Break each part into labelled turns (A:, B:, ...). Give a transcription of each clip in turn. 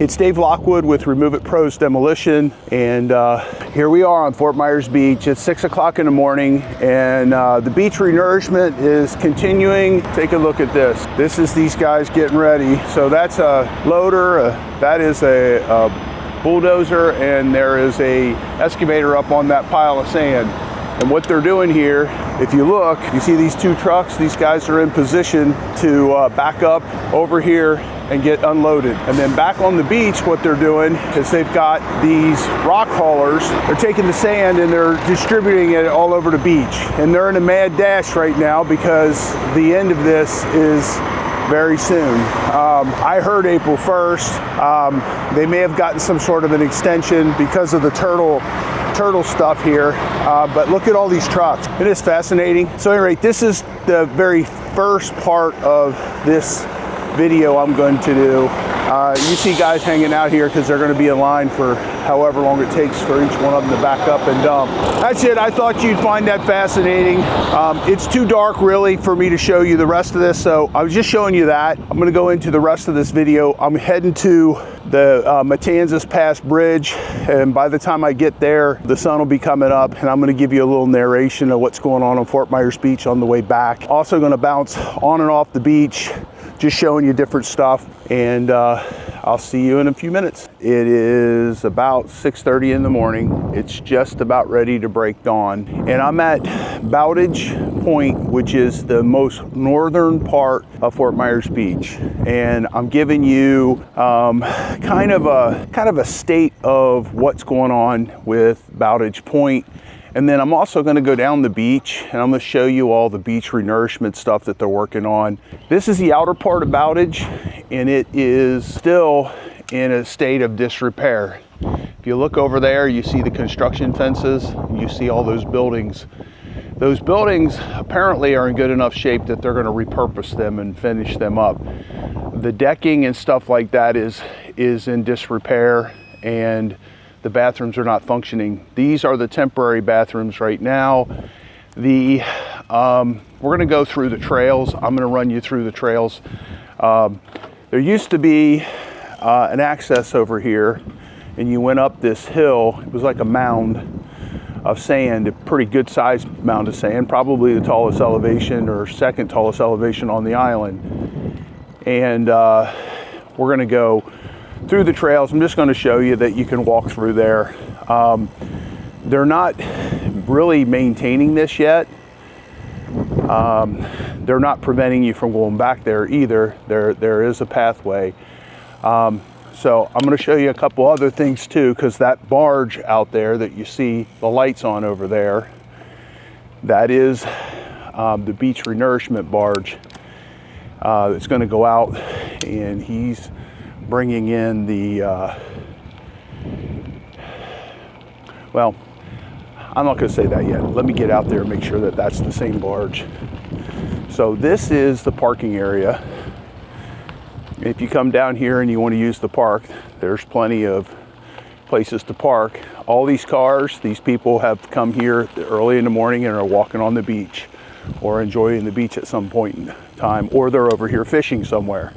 A: It's Dave Lockwood with Remove It Pros Demolition, and here we are on Fort Myers Beach. It's 6 o'clock in the morning, and the beach renourishment is continuing. Take a look at this. This is these guys getting ready. So that's a loader, that is a bulldozer, and there is a excavator up on that pile of sand. And what they're doing here, if you look, you see these two trucks. These guys are in position to back up over here and get unloaded. And then back on the beach, what they're doing is they've got these rock haulers. They're taking the sand and they're distributing it all over the beach. And they're in a mad dash right now because the end of this is very soon. I heard April 1st. They may have gotten some sort of an extension because of the turtle stuff here, but look at all these trucks. It is fascinating. So at any rate, this is the very first part of this video I'm going to do. You see guys hanging out here because they're going to be in line for however long it takes for each one of them to back up and dump. That's it. I thought you'd find that fascinating. It's too dark really for me to show you the rest of this, so I was just showing you that. I'm going to go into the rest of this video. I'm heading to the Matanzas Pass Bridge, and by the time I get there, the sun will be coming up, and I'm going to give you a little narration of what's going on Fort Myers Beach on the way back. Also going to bounce on and off the beach, just showing you different stuff, and I'll see you in a few minutes. It is about 6:30 in the morning. It's just about ready to break dawn, and I'm at Bowditch Point, which is the most northern part of Fort Myers Beach, and I'm giving you kind of a state of what's going on with Bowditch Point. And then I'm also going to go down the beach and I'm going to show you all the beach renourishment stuff that they're working on. This is the outer part of Bowditch, and it is still in a state of disrepair. If you look over there, you see the construction fences, you see all those buildings. Those buildings apparently are in good enough shape that they're going to repurpose them and finish them up. The decking and stuff like that is in disrepair, and the bathrooms are not functioning. These are the temporary bathrooms right now. We're gonna go through the trails. I'm gonna run you through the trails. There used to be an access over here, and you went up this hill. It was like a mound of sand, a pretty good sized mound of sand, probably the tallest elevation or second tallest elevation on the island. And we're gonna go through the trails. I'm just going to show you that you can walk through there. They're not really maintaining this yet. They're not preventing you from going back there either. There is a pathway. So I'm going to show you a couple other things too, because that barge out there that you see the lights on over there, that is the beach renourishment barge. It's going to go out, and he's bringing in the, well, I'm not going to say that yet. Let me get out there and make sure that that's the same barge. So this is the parking area. If you come down here and you want to use the park, there's plenty of places to park. All these cars, these people have come here early in the morning and are walking on the beach or enjoying the beach at some point in time, or they're over here fishing somewhere.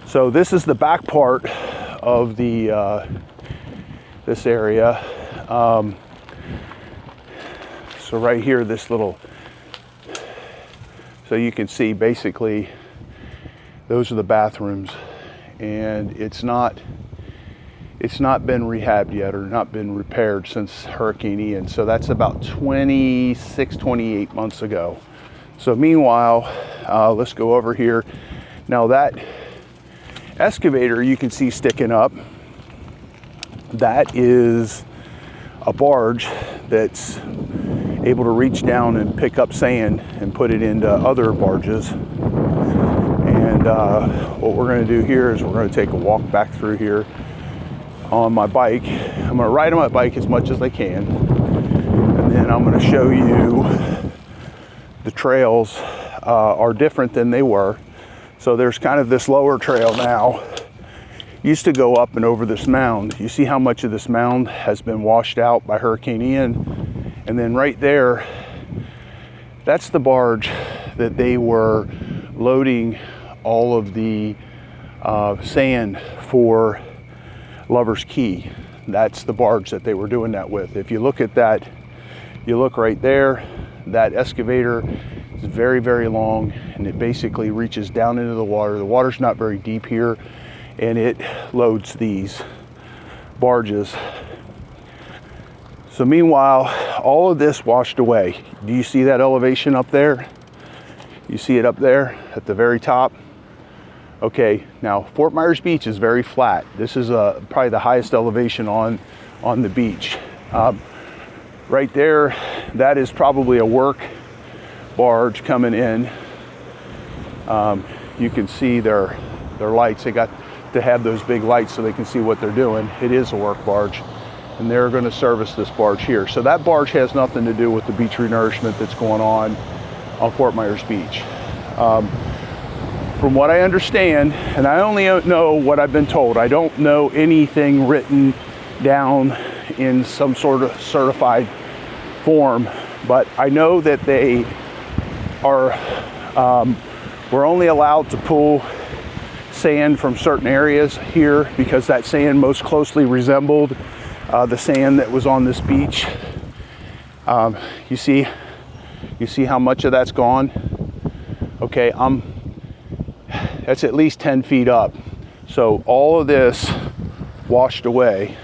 A: So this is the back part of the this area. So right here, this little, so you can see basically those are the bathrooms, and it's not been rehabbed yet or not been repaired since Hurricane Ian. So that's about 28 months ago. So meanwhile, let's go over here. Now that excavator you can see sticking up, that is a barge that's able to reach down and pick up sand and put it into other barges. And what we're going to do here is we're going to take a walk back through here on my bike. I'm going to ride on my bike as much as I can, and then I'm going to show you the trails are different than they were. So there's kind of this lower trail now. Used to go up and over this mound. You see how much of this mound has been washed out by Hurricane Ian. And then right there, that's the barge that they were loading all of the sand for Lover's Key. That's the barge that they were doing that with. If you look at that, you look right there, that excavator is very, very long, and it basically reaches down into the water. The water's not very deep here, and it loads these barges. So meanwhile, all of this washed away. Do you see that elevation up there? You see it up there at the very top? Okay, now Fort Myers Beach is very flat. This is probably the highest elevation on the beach. Right there, that is probably a work barge coming in. You can see their lights. They got to have those big lights so they can see what they're doing. It is a work barge, and they're going to service this barge here. So that barge has nothing to do with the beach renourishment that's going on Fort Myers Beach. From what I understand, and I only know what I've been told, I don't know anything written down in some sort of certified form, but I know that they are, we're only allowed to pull sand from certain areas here because that sand most closely resembled the sand that was on this beach. You see how much of that's gone? Okay, that's at least 10 feet up. So all of this washed away.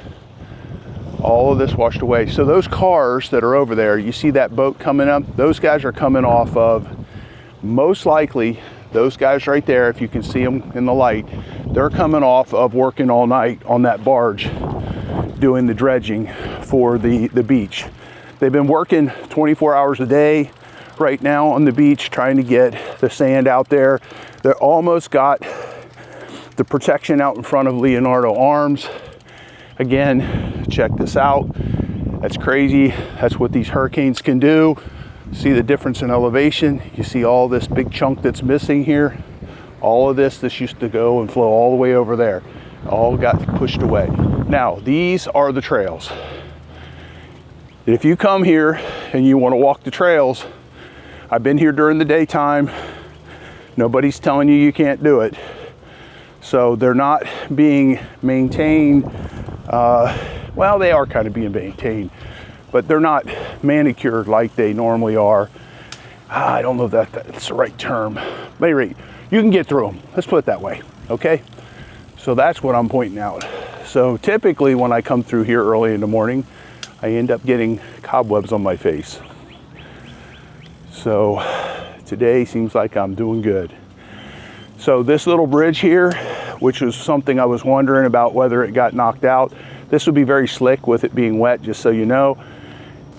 A: All of this washed away. So those cars that are over there, you see that boat coming up? Those guys are coming off of, most likely, those guys right there, if you can see them in the light, they're coming off of working all night on that barge, doing the dredging for the beach. They've been working 24 hours a day right now on the beach, trying to get the sand out there. They almost got the protection out in front of Leonardo Arms. Again, check this out. That's crazy. That's what these hurricanes can do. See the difference in elevation? You see all this big chunk that's missing here? All of this used to go and flow all the way over there. All got pushed away. Now, these are the trails. If you come here and you want to walk the trails, I've been here during the daytime. Nobody's telling you you can't do it. So they're not being maintained. Well, they are kind of being maintained, but they're not manicured like they normally are. I don't know if that's the right term. At any rate, you can get through them. Let's put it that way, okay? So that's what I'm pointing out. So typically when I come through here early in the morning, I end up getting cobwebs on my face. So today seems like I'm doing good. So this little bridge here, which was something I was wondering about whether it got knocked out. This would be very slick with it being wet, just so you know.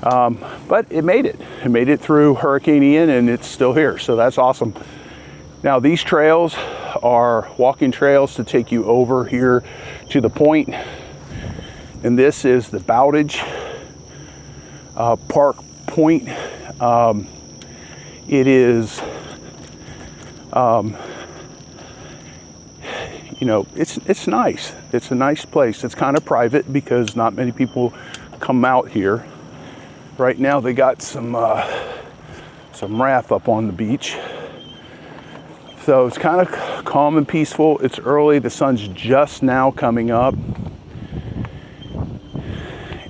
A: But it made it. It made it through Hurricane Ian, and it's still here, so that's awesome. Now these trails are walking trails to take you over here to the point. And this is the Bowditch Park Point. It is, you know, it's nice. It's a nice place. It's kind of private because not many people come out here. Right now they got some raft up on the beach. So it's kind of calm and peaceful. It's early. The sun's just now coming up.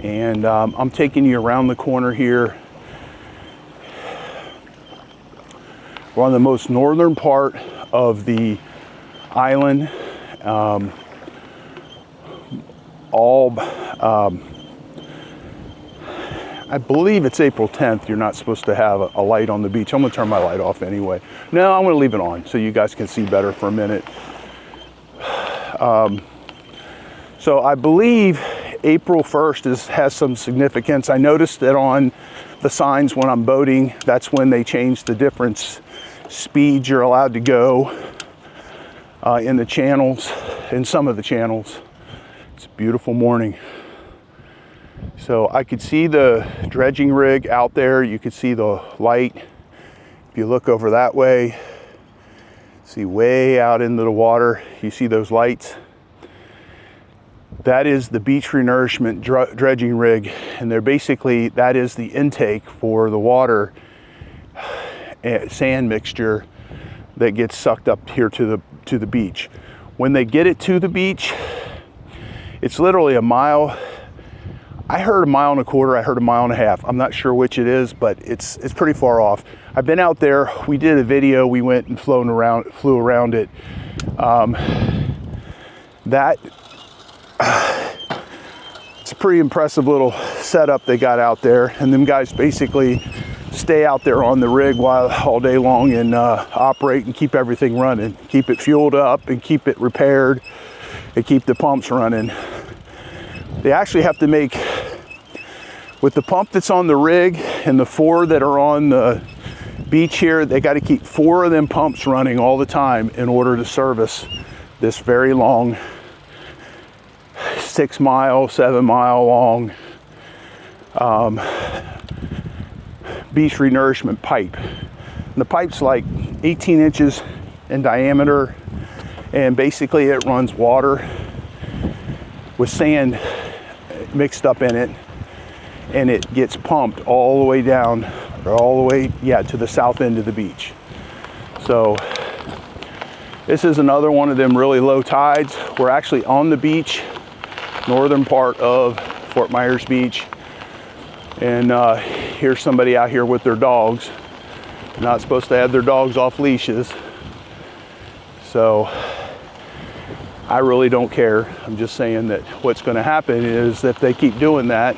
A: And I'm taking you around the corner here. We're on the most northern part of the island. I believe it's April 10th. You're not supposed to have a light on the beach. I'm gonna turn my light off anyway. No, I'm gonna leave it on so you guys can see better for a minute. So I believe April 1st has some significance. I noticed that on the signs when I'm boating, that's when they change the difference speeds you're allowed to go in the channels, in some of the channels. It's a beautiful morning. So I could see the dredging rig out there. You could see the light. If you look over that way, see way out into the water, you see those lights. That is the beach renourishment dredging rig, and they're basically, that is the intake for the water sand mixture that gets sucked up here to the beach. When they get it to the beach, it's literally a mile. I heard 1.25 miles, I heard 1.5 miles. I'm not sure which it is, but it's pretty far off. I've been out there, we did a video, we went and flew around it. It's a pretty impressive little setup they got out there, and them guys basically stay out there on the rig all day long and operate and keep everything running, keep it fueled up and keep it repaired and keep the pumps running. They actually have to make, with the pump that's on the rig and the 4 that are on the beach here, they got to keep 4 of them pumps running all the time in order to service this very long 6 mile, 7 mile long beach renourishment pipe. And the pipe's like 18 inches in diameter, and basically it runs water with sand mixed up in it, and it gets pumped all the way down, or all the way, to the south end of the beach. So this is another one of them really low tides. We're actually on the beach, northern part of Fort Myers Beach, and here's somebody out here with their dogs. They're not supposed to have their dogs off leashes, so I really don't care. I'm just saying that what's going to happen is if they keep doing that,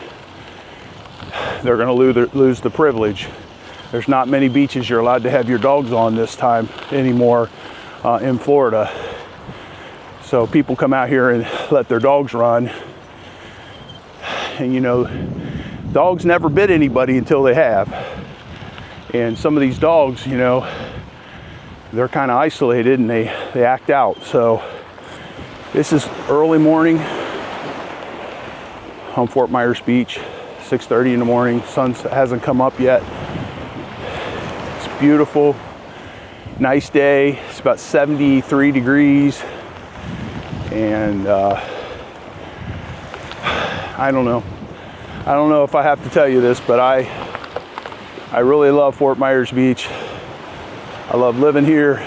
A: they're going to lose the privilege. There's not many beaches you're allowed to have your dogs on this time anymore in Florida. So people come out here and let their dogs run. And you know, dogs never bit anybody until they have. And some of these dogs, you know, they're kind of isolated and they act out. So this is early morning on Fort Myers Beach, 6:30 in the morning. Sun hasn't come up yet. It's beautiful, nice day. It's about 73 degrees. And I don't know if I have to tell you this, but I really love Fort Myers Beach. I love living here.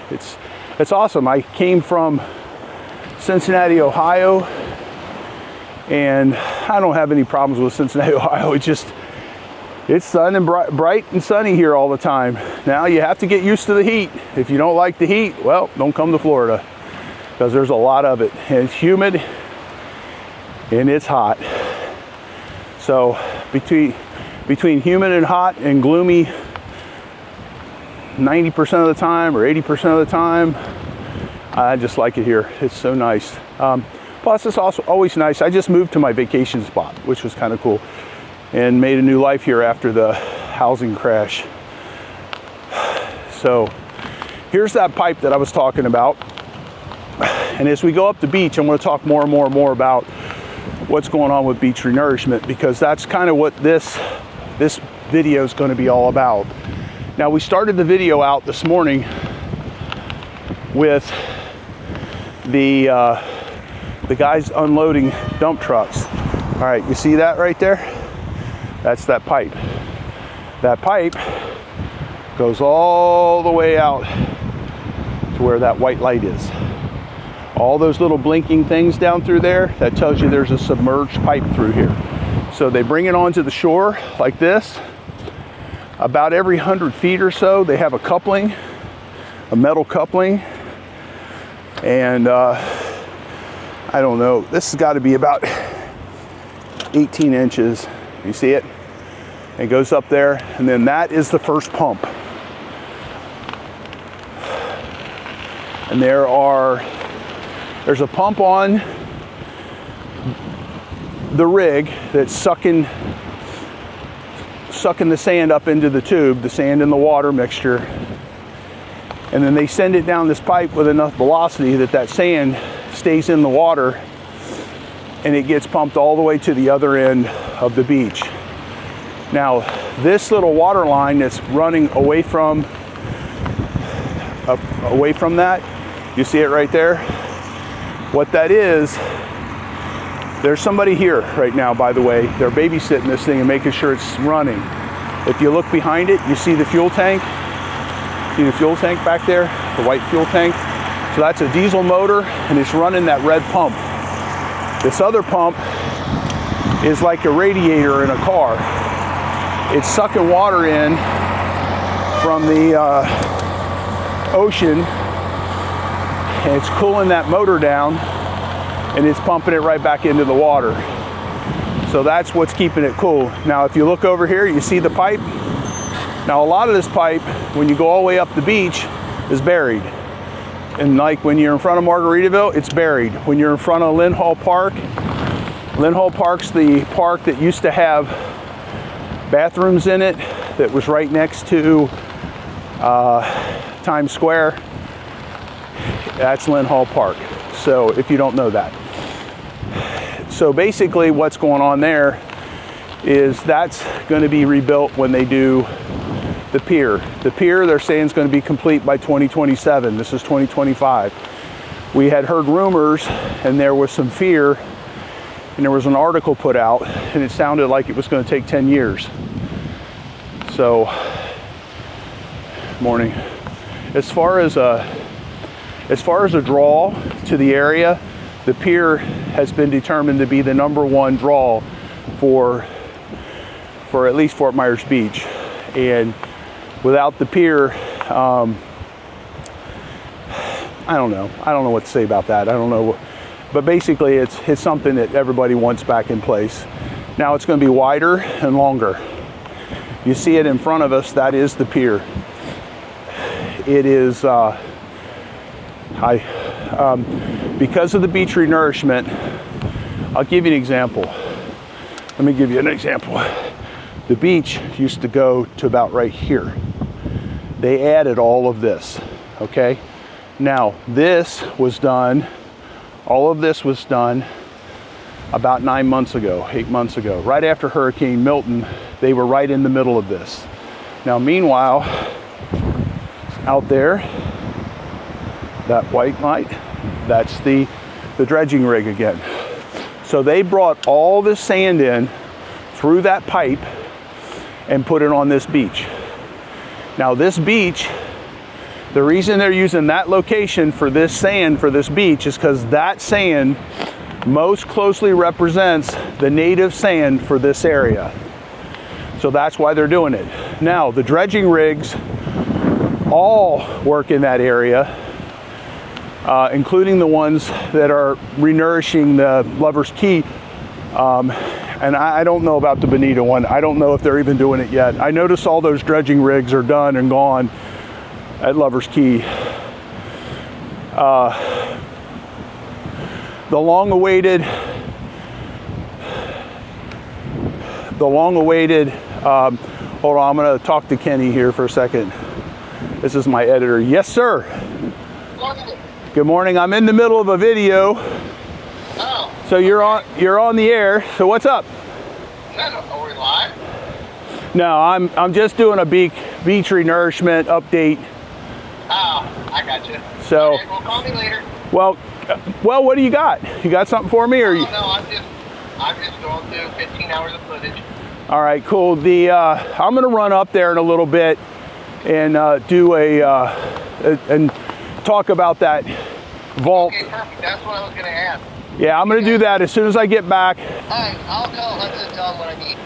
A: It's awesome. I came from Cincinnati, Ohio, and I don't have any problems with Cincinnati, Ohio. It's sun and bright and sunny here all the time. Now you have to get used to the heat. If you don't like the heat, well, don't come to Florida, because there's a lot of it, and it's humid and it's hot. So between humid and hot and gloomy 90% of the time or 80% of the time, I just like it here. It's so nice. Plus it's also always nice. I just moved to my vacation spot, which was kind of cool, and made a new life here after the housing crash. So here's that pipe that I was talking about. And as we go up the beach, I'm going to talk more and more about what's going on with beach renourishment, because that's kind of what this video is going to be all about. Now, we started the video out this morning with the guys unloading dump trucks. All right, you see that right there? That's that pipe. That pipe goes all the way out to where that white light is. All those little blinking things down through there, that tells you there's a submerged pipe through here. So they bring it onto the shore like this. About every 100 feet or so, they have a coupling, a metal coupling. And I don't know, this has got to be about 18 inches. You see it? It goes up there, and then that is the first pump. And there's a pump on the rig that's sucking the sand up into the tube, the sand and the water mixture. And then they send it down this pipe with enough velocity that sand stays in the water, and it gets pumped all the way to the other end of the beach. Now, this little water line that's running away from that, you see it right there? What that is, there's somebody here right now, by the way. They're babysitting this thing and making sure it's running. If you look behind it, you see the fuel tank. See the fuel tank back there? The white fuel tank? So that's a diesel motor, and it's running that red pump. This other pump is like a radiator in a car. It's sucking water in from the ocean, and it's cooling that motor down, and it's pumping it right back into the water. So that's what's keeping it cool. Now, if you look over here, you see the pipe. Now, a lot of this pipe, when you go all the way up the beach, is buried. And like when you're in front of Margaritaville, it's buried. When you're in front of Lynn Hall Park, Lynn Hall Park's the park that used to have bathrooms in it, that was right next to Times Square. That's Lynn Hall Park. So if you don't know that. So basically what's going on there is that's going to be rebuilt when they do the pier. The pier, they're saying, is going to be complete by 2027. This is 2025. We had heard rumors, and there was some fear, and there was an article put out, and it sounded like it was going to take 10 years. So, morning. As far as a draw to the area, the pier has been determined to be the #1 draw for at least Fort Myers Beach. And without the pier, I don't know what to say about that. I don't know, but basically it's something that everybody wants back in place. Now it's going to be wider and longer. You see it in front of us, that is the pier. It is, because of the beach renourishment, I'll give you an example. Let me give you an example. The beach used to go to about right here. They added all of this, okay? Now, this was done, all of this was done about 9 months ago, 8 months ago. Right after Hurricane Milton, they were right in the middle of this. Now, meanwhile, out there, that white light, that's the dredging rig again. So they brought all this sand in through that pipe and put it on this beach. Now this beach, the reason they're using that location for this sand for this beach is because that sand most closely represents the native sand for this area. So that's why they're doing it. Now the dredging rigs all work in that area, including the ones that are renourishing the Lover's Key. And I don't know about the Bonita one. I don't know if they're even doing it yet. I noticed all those dredging rigs are done and gone at Lover's Key. The long-awaited, hold on, I'm gonna talk to Kenny here for a second. This is my editor. Yes, sir. Good morning. I'm in the middle of a video.
B: Oh.
A: So you're on the air. So what's up?
B: Are we live?
A: No, I'm just doing a beach renourishment update.
B: Oh, I got you.
A: So,
B: okay, well, call me later.
A: Well, what do you got? You got something for me, or you?
B: No, I'm just going through 15 hours of footage.
A: All right, cool. I'm gonna run up there in a little bit and do and talk about that vault.
B: Okay, perfect. That's what I was gonna ask.
A: Yeah, I'm gonna do that as soon as I get back.
B: All right, I'll tell Hudson, tell him what I need.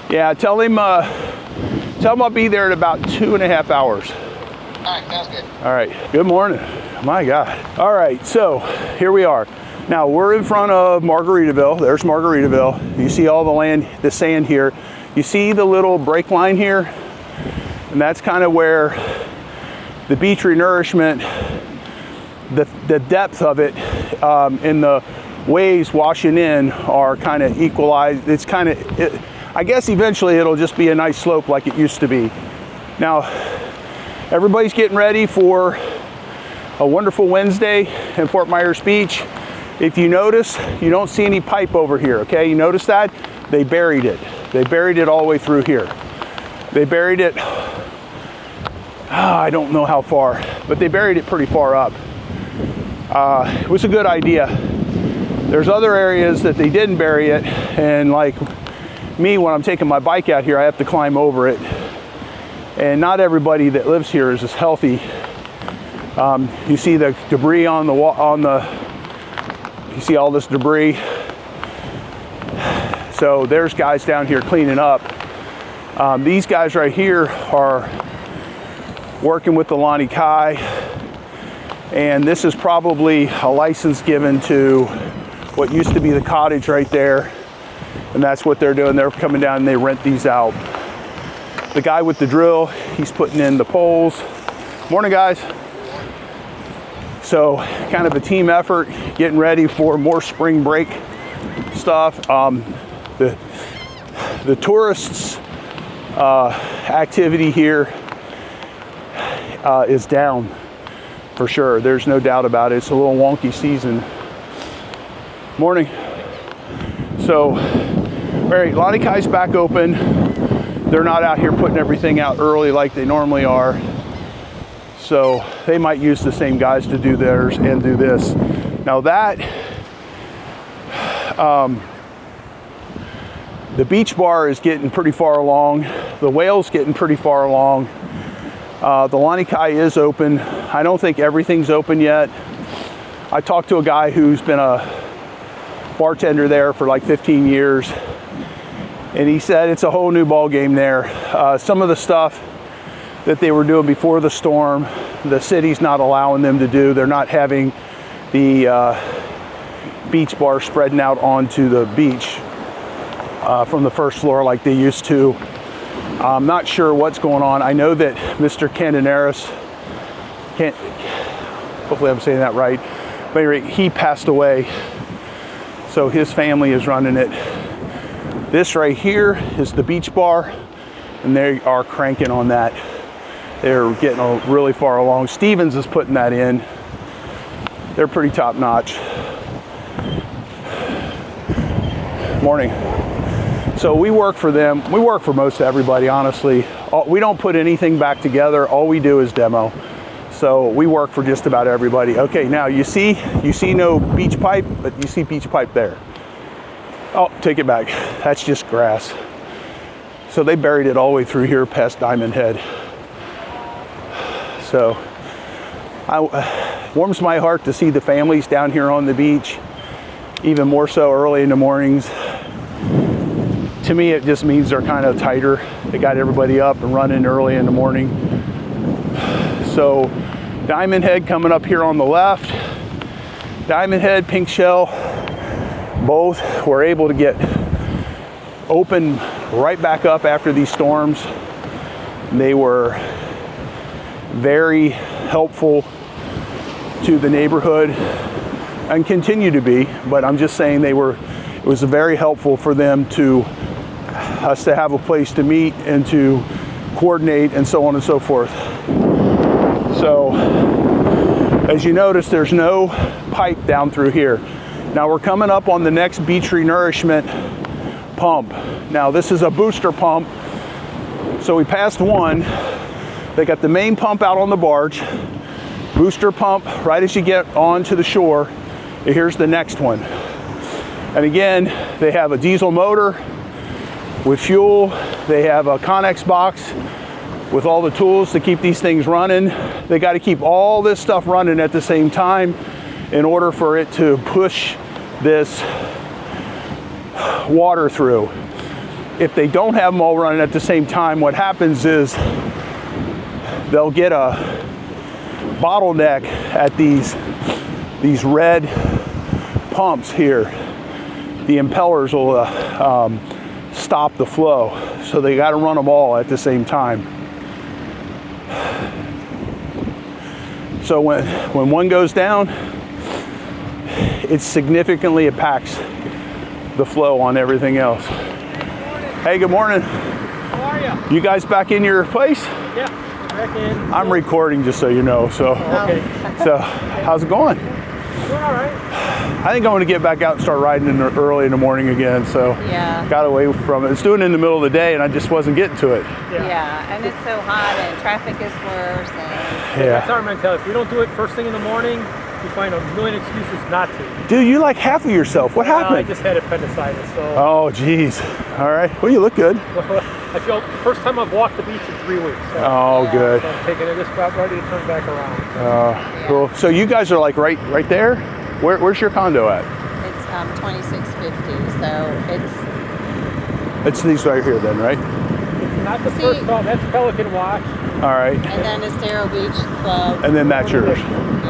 A: Yeah, tell him I'll be there in about 2.5 hours.
B: All right, sounds good.
A: All right, good morning. My God. All right, so here we are. Now we're in front of Margaritaville. There's Margaritaville. You see all the sand here. You see the little break line here? And that's kind of where the beach renourishment, the depth of it in the waves washing in are kind of equalized. It's kind of, I guess eventually it'll just be a nice slope like it used to be. Now, everybody's getting ready for a wonderful Wednesday in Fort Myers Beach. If you notice, you don't see any pipe over here, okay? You notice that? They buried it. They buried it all the way through here. They buried it, I don't know how far, but they buried it pretty far up. It was a good idea. There's other areas that they didn't bury it, and like me, when I'm taking my bike out here, I have to climb over it. And not everybody that lives here is as healthy You see the debris on the you see all this debris. So there's guys down here cleaning up. These guys right here are working with the Lani Kai, and this is probably a license given to what used to be the cottage right there, and that's what they're doing. They're coming down and they rent these out. The guy with the drill, he's putting in the poles. Morning, guys. So kind of a team effort, getting ready for more spring break stuff. The tourists activity here is down for sure. There's no doubt about it. It's a little wonky season. Morning. So, all right, Lani Kai's back open. They're not out here putting everything out early like they normally are. So they might use the same guys to do theirs and do this. Now that, the beach bar is getting pretty far along. The whale's getting pretty far along. The Lani Kai is open. I don't think everything's open yet. I talked to a guy who's been a bartender there for like 15 years, and he said it's a whole new ball game there. Some of the stuff that they were doing before the storm, the city's not allowing them to do. They're not having the beach bar spreading out onto the beach from the first floor like they used to. I'm not sure what's going on. I know that Mr. Candinaris, hopefully I'm saying that right, but anyway, he passed away, so his family is running it. This right here is the beach bar, and they are cranking on that. They're getting really far along. Stevens is putting that in. They're pretty top notch. Morning. So we work for them. We work for most everybody, honestly. We don't put anything back together. All we do is demo. So we work for just about everybody. Okay, now you see no beach pipe, but you see beach pipe there. Oh, take it back. That's just grass. So they buried it all the way through here past Diamond Head. So warms my heart to see the families down here on the beach, even more so early in the mornings. To me, it just means they're kind of tighter. They got everybody up and running early in the morning. So Diamond Head coming up here on the left. Diamond Head, Pink Shell, both were able to get open right back up after these storms. They were very helpful to the neighborhood and continue to be, but I'm just saying it was very helpful for them to us to have a place to meet and to coordinate and so on and so forth. So as you notice, there's no pipe down through here. Now we're coming up on the next beach renourishment pump. Now this is a booster pump. So we passed one. They got the main pump out on the barge, booster pump right as you get onto the shore. Here's the next one. And again, they have a diesel motor with fuel. They have a Connex box with all the tools to keep these things running. They got to keep all this stuff running at the same time in order for it to push this water through. If they don't have them all running at the same time, what happens is they'll get a bottleneck at these red pumps here. The impellers will stop the flow. So they got to run them all at the same time. So when one goes down, it significantly impacts the flow on everything else. Hey, good morning.
C: How are you?
A: You guys back in your place?
C: Yeah, back in.
A: I'm recording, just so you know. So,
C: Okay.
A: So how's it going?
C: Doing all right.
A: I think I'm going to get back out and start riding early in the morning again. So
D: Yeah.
A: got away from it. It's doing it in the middle of the day, and I just wasn't getting to it.
D: Yeah, and it's so hot and traffic is worse. And
A: Yeah.
C: That's our mentality. If we don't do it first thing in the morning, You find a million excuses not to.
A: Dude, you like half of yourself. What
C: I
A: happened?
C: just had appendicitis, so.
A: Oh, geez. All right. Well, you look good.
C: I feel first time I've walked the beach in 3 weeks. So,
A: Oh, good.
C: so I'm taking it. Just about ready to turn back around.
A: Cool. So you guys are like right there? Where's your condo at?
D: It's 2650, so
A: It's these right here then, right?
C: It's not the first call. That's Pelican Watch.
A: All right.
D: and then Estero Beach Club.
A: And then that's yours.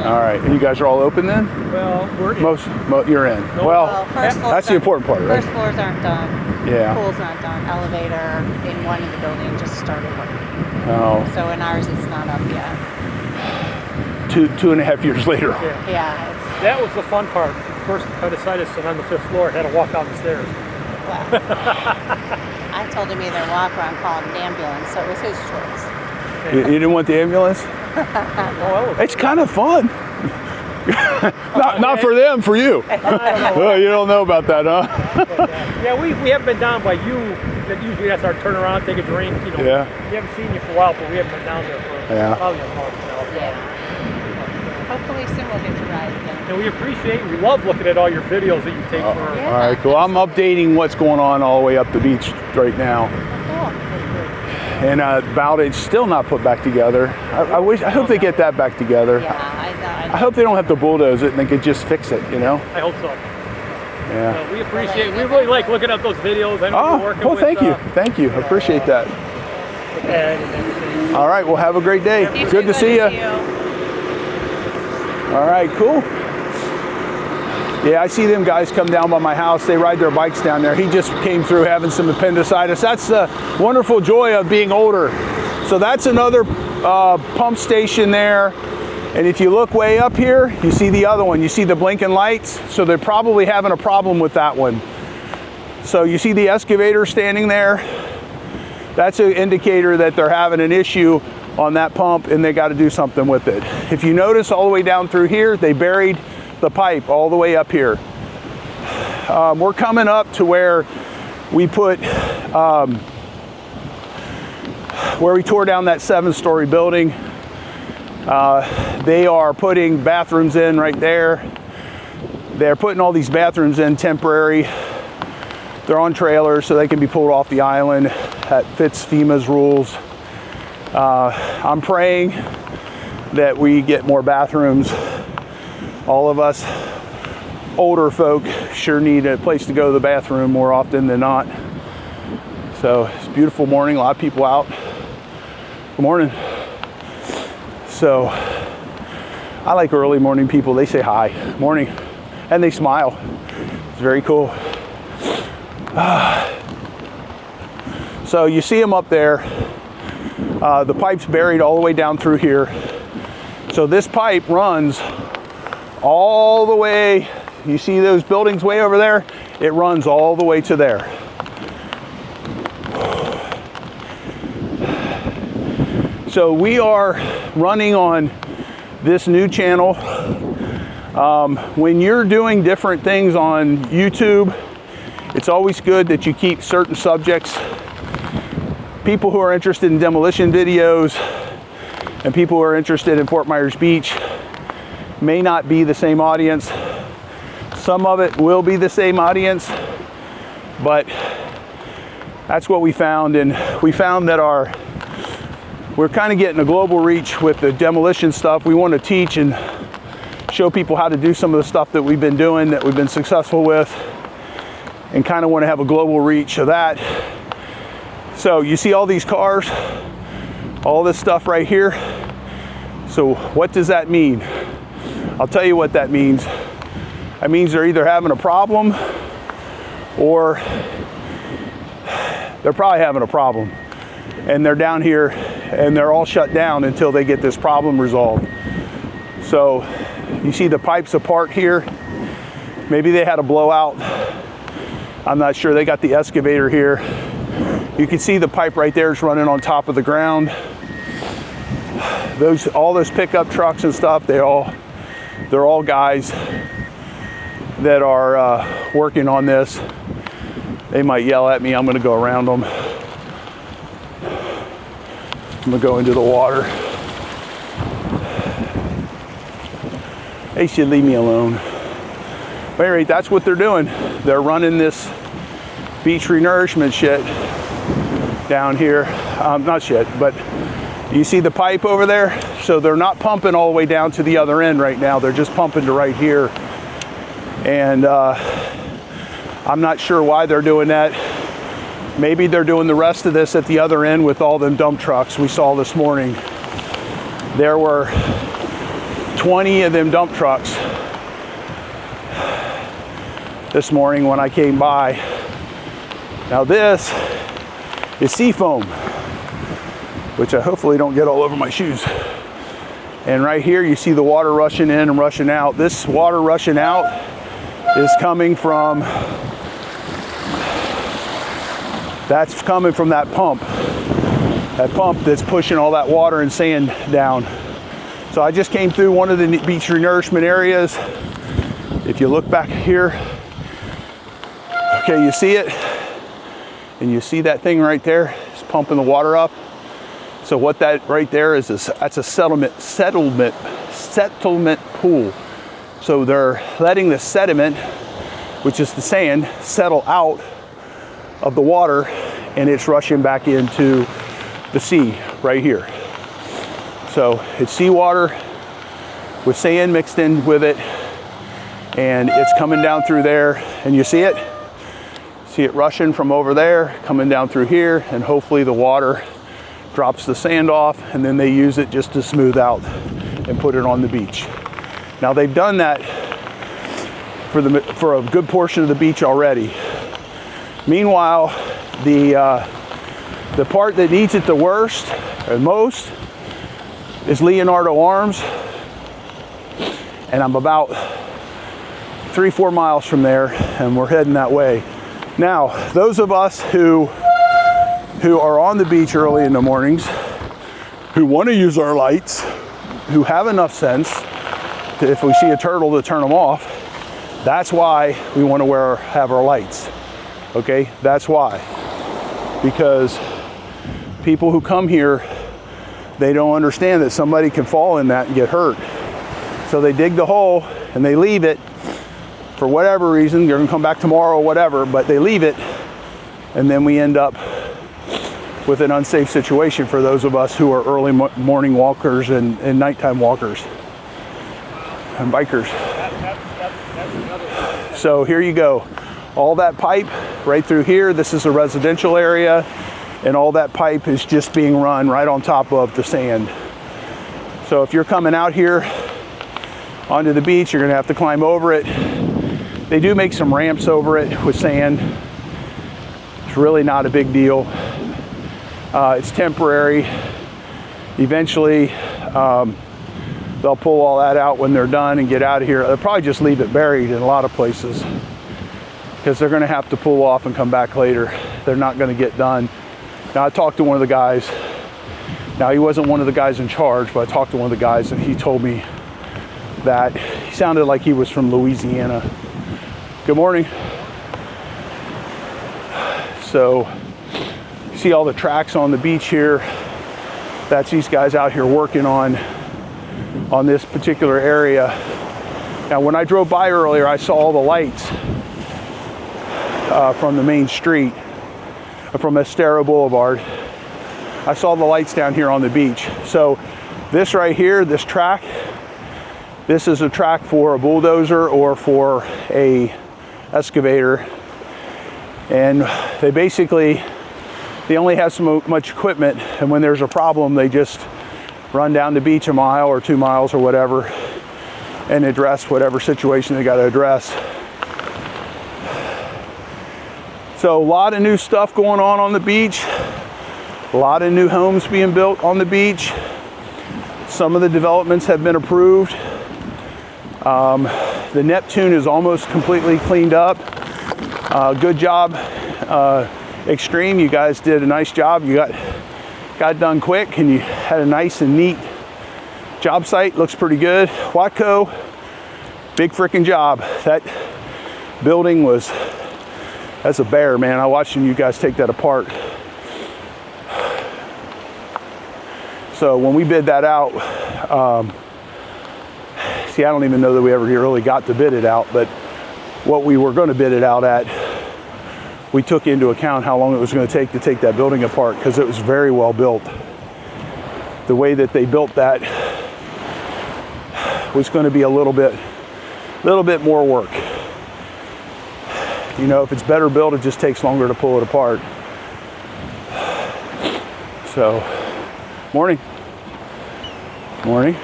A: All right. And you guys are all open then?
C: Well, we're in.
A: You're in.
C: No.
A: Well,
D: First floors
A: that's the important part, right?
D: First floors aren't done.
A: Yeah.
D: Pool's not done. Elevator in one of the buildings just started working.
A: Oh,
D: So in ours, it's not up yet.
A: 2.5 years later.
C: Yeah.
D: Yeah,
C: That was the fun part. First appendicitis, and on the 5th floor, I had to walk down the stairs.
D: well, I told him either walk or I'm calling an ambulance, so it was his choice.
A: You didn't want the ambulance?
C: Oh,
A: It's kind of fun. not for them, for you. Well, you don't know about that, huh?
C: yeah, we haven't been down by you. That usually that's our turnaround, take a drink. You know.
A: Yeah.
C: We haven't seen you for a while, but we haven't been down there for probably a month now. So.
D: Yeah. Hopefully soon we'll get to ride again.
C: And we love looking at all your videos that you take for.
D: Yeah.
A: All right, cool. I'm updating what's going on all the way up the beach right now.
D: Cool.
A: And Bowditch still not put back together. I hope they get that back together.
D: Yeah, I know.
A: I hope they don't have to bulldoze it and they could just fix it, you know?
C: I hope so.
A: Yeah.
C: We appreciate. We really like looking at those videos. I know
A: Oh,
C: we're working
A: well,
C: with,
A: thank you. Thank you. I appreciate that.
C: with Ed and everything.
A: All right, well, have a great day.
D: You
A: Good
D: too,
A: to see you. All right, cool. Yeah, I see them guys come down by my house. They ride their bikes down there. He just came through having some appendicitis. That's the wonderful joy of being older. So that's another pump station there. And if you look way up here, you see the other one. You see the blinking lights? So they're probably having a problem with that one. So you see the excavator standing there? That's an indicator that they're having an issue on that pump and they got to do something with it. If you notice all the way down through here, they buried the pipe all the way up here. We're coming up to where we put, where we tore down that 7-story building. They are putting bathrooms in right there. They're putting all these bathrooms in temporary. They're on trailers so they can be pulled off the island. That fits FEMA's rules. I'm praying that we get more bathrooms. All of us older folk sure need a place to go to the bathroom more often than not. So it's a beautiful morning, a lot of people out. Good morning. So I like early morning people. They say hi, morning, and they smile. It's very cool. So you see them up there. The pipe's buried all the way down through here. So this pipe runs all the way. You see those buildings way over there? It runs all the way to there. So we are running on this new channel. When you're doing different things on YouTube, it's always good that you keep certain subjects. People who are interested in demolition videos and people who are interested in Fort Myers Beach may not be the same audience. Some of it will be the same audience, but that's what we found. And we found that we're kind of getting a global reach with the demolition stuff. We want to teach and show people how to do some of the stuff that we've been doing, that we've been successful with, and kind of want to have a global reach of that. So you see all these cars, all this stuff right here. So what does that mean? I'll tell you what that means. That means they're either having a problem or they're probably having a problem. And they're down here and they're all shut down until they get this problem resolved. So you see the pipes apart here. Maybe they had a blowout. I'm not sure. They got the excavator here. You can see the pipe right there is running on top of the ground. All those pickup trucks and stuff, they're all guys that are working on this. They might yell at me. I'm going to go around them. I'm going to go into the water. They should leave me alone. But anyway, that's what they're doing. They're running this beach renourishment shit down here. Not shit, but you see the pipe over there? So they're not pumping all the way down to the other end right now. They're just pumping to right here. And I'm not sure why they're doing that. Maybe they're doing the rest of this at the other end with all them dump trucks we saw this morning. There were 20 of them dump trucks this morning when I came by. Now this is sea foam, which I hopefully don't get all over my shoes. And right here you see the water rushing in and rushing out. This water rushing out is coming from, that's coming from that pump. That pump that's pushing all that water and sand down. So I just came through one of the beach renourishment areas. If you look back here, okay, you see it? And you see that thing right there? It's pumping the water up. So what that right there is that's a settlement pool. So they're letting the sediment, which is the sand, settle out of the water, and it's rushing back into the sea right here. So it's seawater with sand mixed in with it, and it's coming down through there, and you see it? See it rushing from over there, coming down through here, and hopefully the water drops the sand off, and then they use it just to smooth out and put it on the beach. Now they've done that for a good portion of the beach already. Meanwhile, the part that needs it the worst and most is Leonardo Arms, and I'm about 3-4 miles from there, and we're heading that way. Now, those of us who are on the beach early in the mornings, who want to use our lights, who have enough sense to, if we see a turtle, to turn them off, that's why we want to have our lights. Okay, that's why. Because people who come here, they don't understand that somebody can fall in that and get hurt. So they dig the hole and they leave it for whatever reason. They're gonna come back tomorrow or whatever, but they leave it, and then we end up with an unsafe situation for those of us who are early morning walkers and nighttime walkers and bikers. So here you go. All that pipe right through here, this is a residential area, and all that pipe is just being run right on top of the sand. So if you're coming out here onto the beach, you're gonna have to climb over it. They do make some ramps over it with sand. It's really not a big deal. It's temporary. Eventually, they'll pull all that out when they're done and get out of here. They'll probably just leave it buried in a lot of places because they're gonna have to pull off and come back later. They're not gonna get done. Now I talked to one of the guys. Now he wasn't one of the guys in charge, but I talked to one of the guys and he told me that he sounded like he was from Louisiana. Good morning. So you see all the tracks on the beach here. That's these guys out here working on this particular area. Now when I drove by earlier, I saw all the lights from the main street, from Estero Boulevard. I saw the lights down here on the beach. So this right here, this track, this is a track for a bulldozer or for a excavator. And they only have so much equipment, and when there's a problem, they just run down the beach a mile or 2 miles or whatever and address whatever situation they got to address. So a lot of new stuff going on the beach. A lot of new homes being built on the beach. Some of the developments have been approved. The Neptune is almost completely cleaned up. Good job, Extreme. You guys did a nice job. You got done quick, and you had a nice and neat job site. Looks pretty good. Watco, big freaking job. That building that's a bear, man. I watched you guys take that apart. So when we bid that out, see, I don't even know that we ever really got to bid it out, but what we were going to bid it out at, we took into account how long it was going to take that building apart, because it was very well built. The way that they built that was going to be a little bit more work. You know, if it's better built, it just takes longer to pull it apart. So, morning. Morning.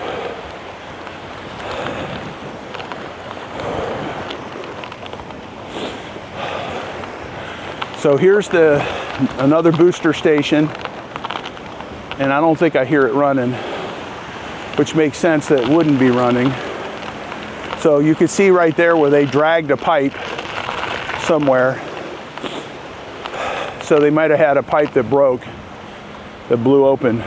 A: So here's another booster station, and I don't think I hear it running, which makes sense that it wouldn't be running. So you can see right there where they dragged a pipe somewhere. So they might have had a pipe that broke, that blew open.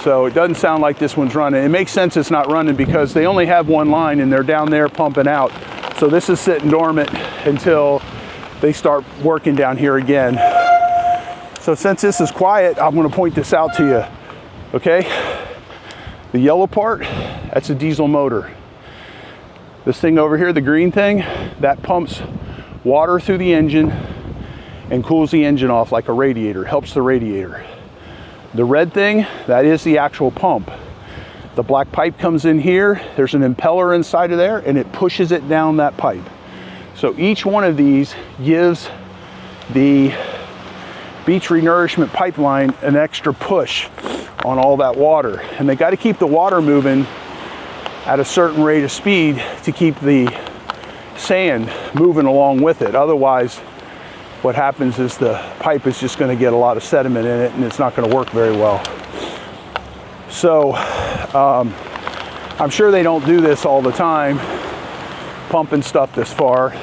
A: So it doesn't sound like this one's running. It makes sense it's not running because they only have one line and they're down there pumping out. So this is sitting dormant until they start working down here again. So since this is quiet, I'm going to point this out to you. Okay? The yellow part, that's a diesel motor. This thing over here, the green thing, that pumps water through the engine and cools the engine off like a radiator, helps the radiator. The red thing, that is the actual pump. The black pipe comes in here, there's an impeller inside of there, and it pushes it down that pipe. So each one of these gives the beach renourishment pipeline an extra push on all that water. And they got to keep the water moving at a certain rate of speed to keep the sand moving along with it. Otherwise, what happens is the pipe is just going to get a lot of sediment in it and it's not going to work very well. So I'm sure they don't do this all the time, pumping stuff this far.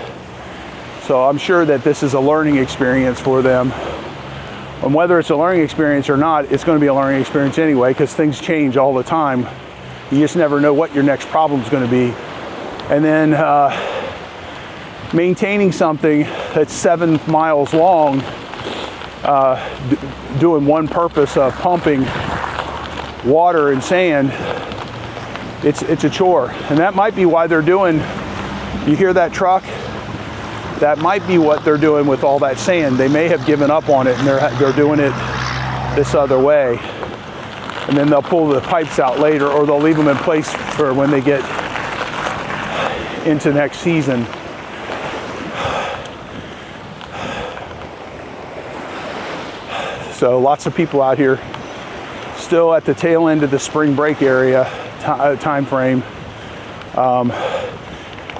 A: So I'm sure that this is a learning experience for them. And whether it's a learning experience or not, it's going to be a learning experience anyway, because things change all the time. You just never know what your next problem is going to be. And then maintaining something that's 7 miles long, doing one purpose of pumping water and sand, it's a chore. And that might be why they're doing, you hear that truck? That might be what they're doing with all that sand. They may have given up on it and they're doing it this other way. And then they'll pull the pipes out later, or they'll leave them in place for when they get into next season. So lots of people out here still at the tail end of the spring break area time frame.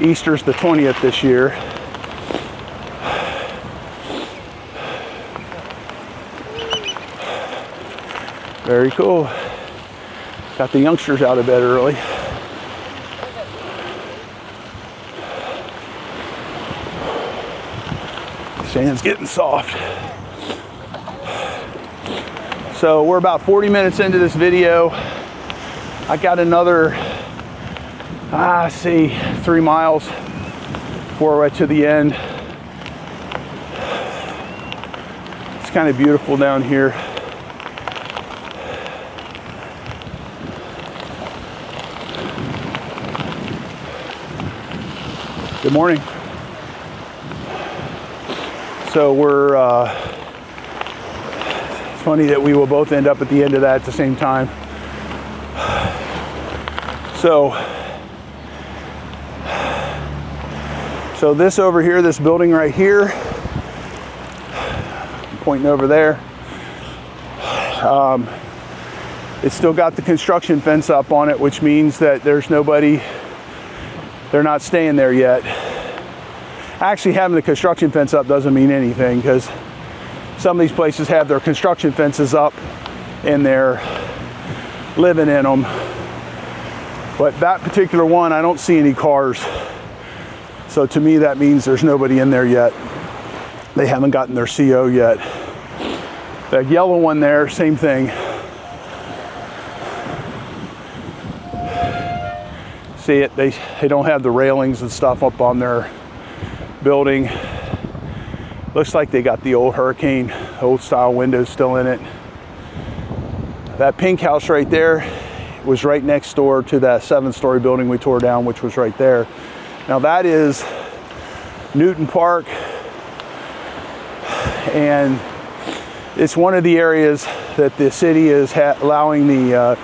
A: Easter's the 20th this year. Very cool. Got the youngsters out of bed early. Sand's getting soft. So we're about 40 minutes into this video. I got another, 3 miles before we're to the end. It's kind of beautiful down here. Good morning. So we're, it's funny that we will both end up at the end of that at the same time. So this over here, this building right here, I'm pointing over there, it's still got the construction fence up on it, which means that there's nobody, they're not staying there yet. Actually, having the construction fence up doesn't mean anything, because some of these places have their construction fences up and they're living in them. But that particular one, I don't see any cars. So to me, that means there's nobody in there yet. They haven't gotten their CO yet. That yellow one there, same thing. See it, they don't have the railings and stuff up on their building. Looks like they got the old Hurricane, old style windows still in it. That pink house right there was right next door to that 7-story building we tore down, which was right there. Now that is Newton Park, and it's one of the areas that the city is allowing the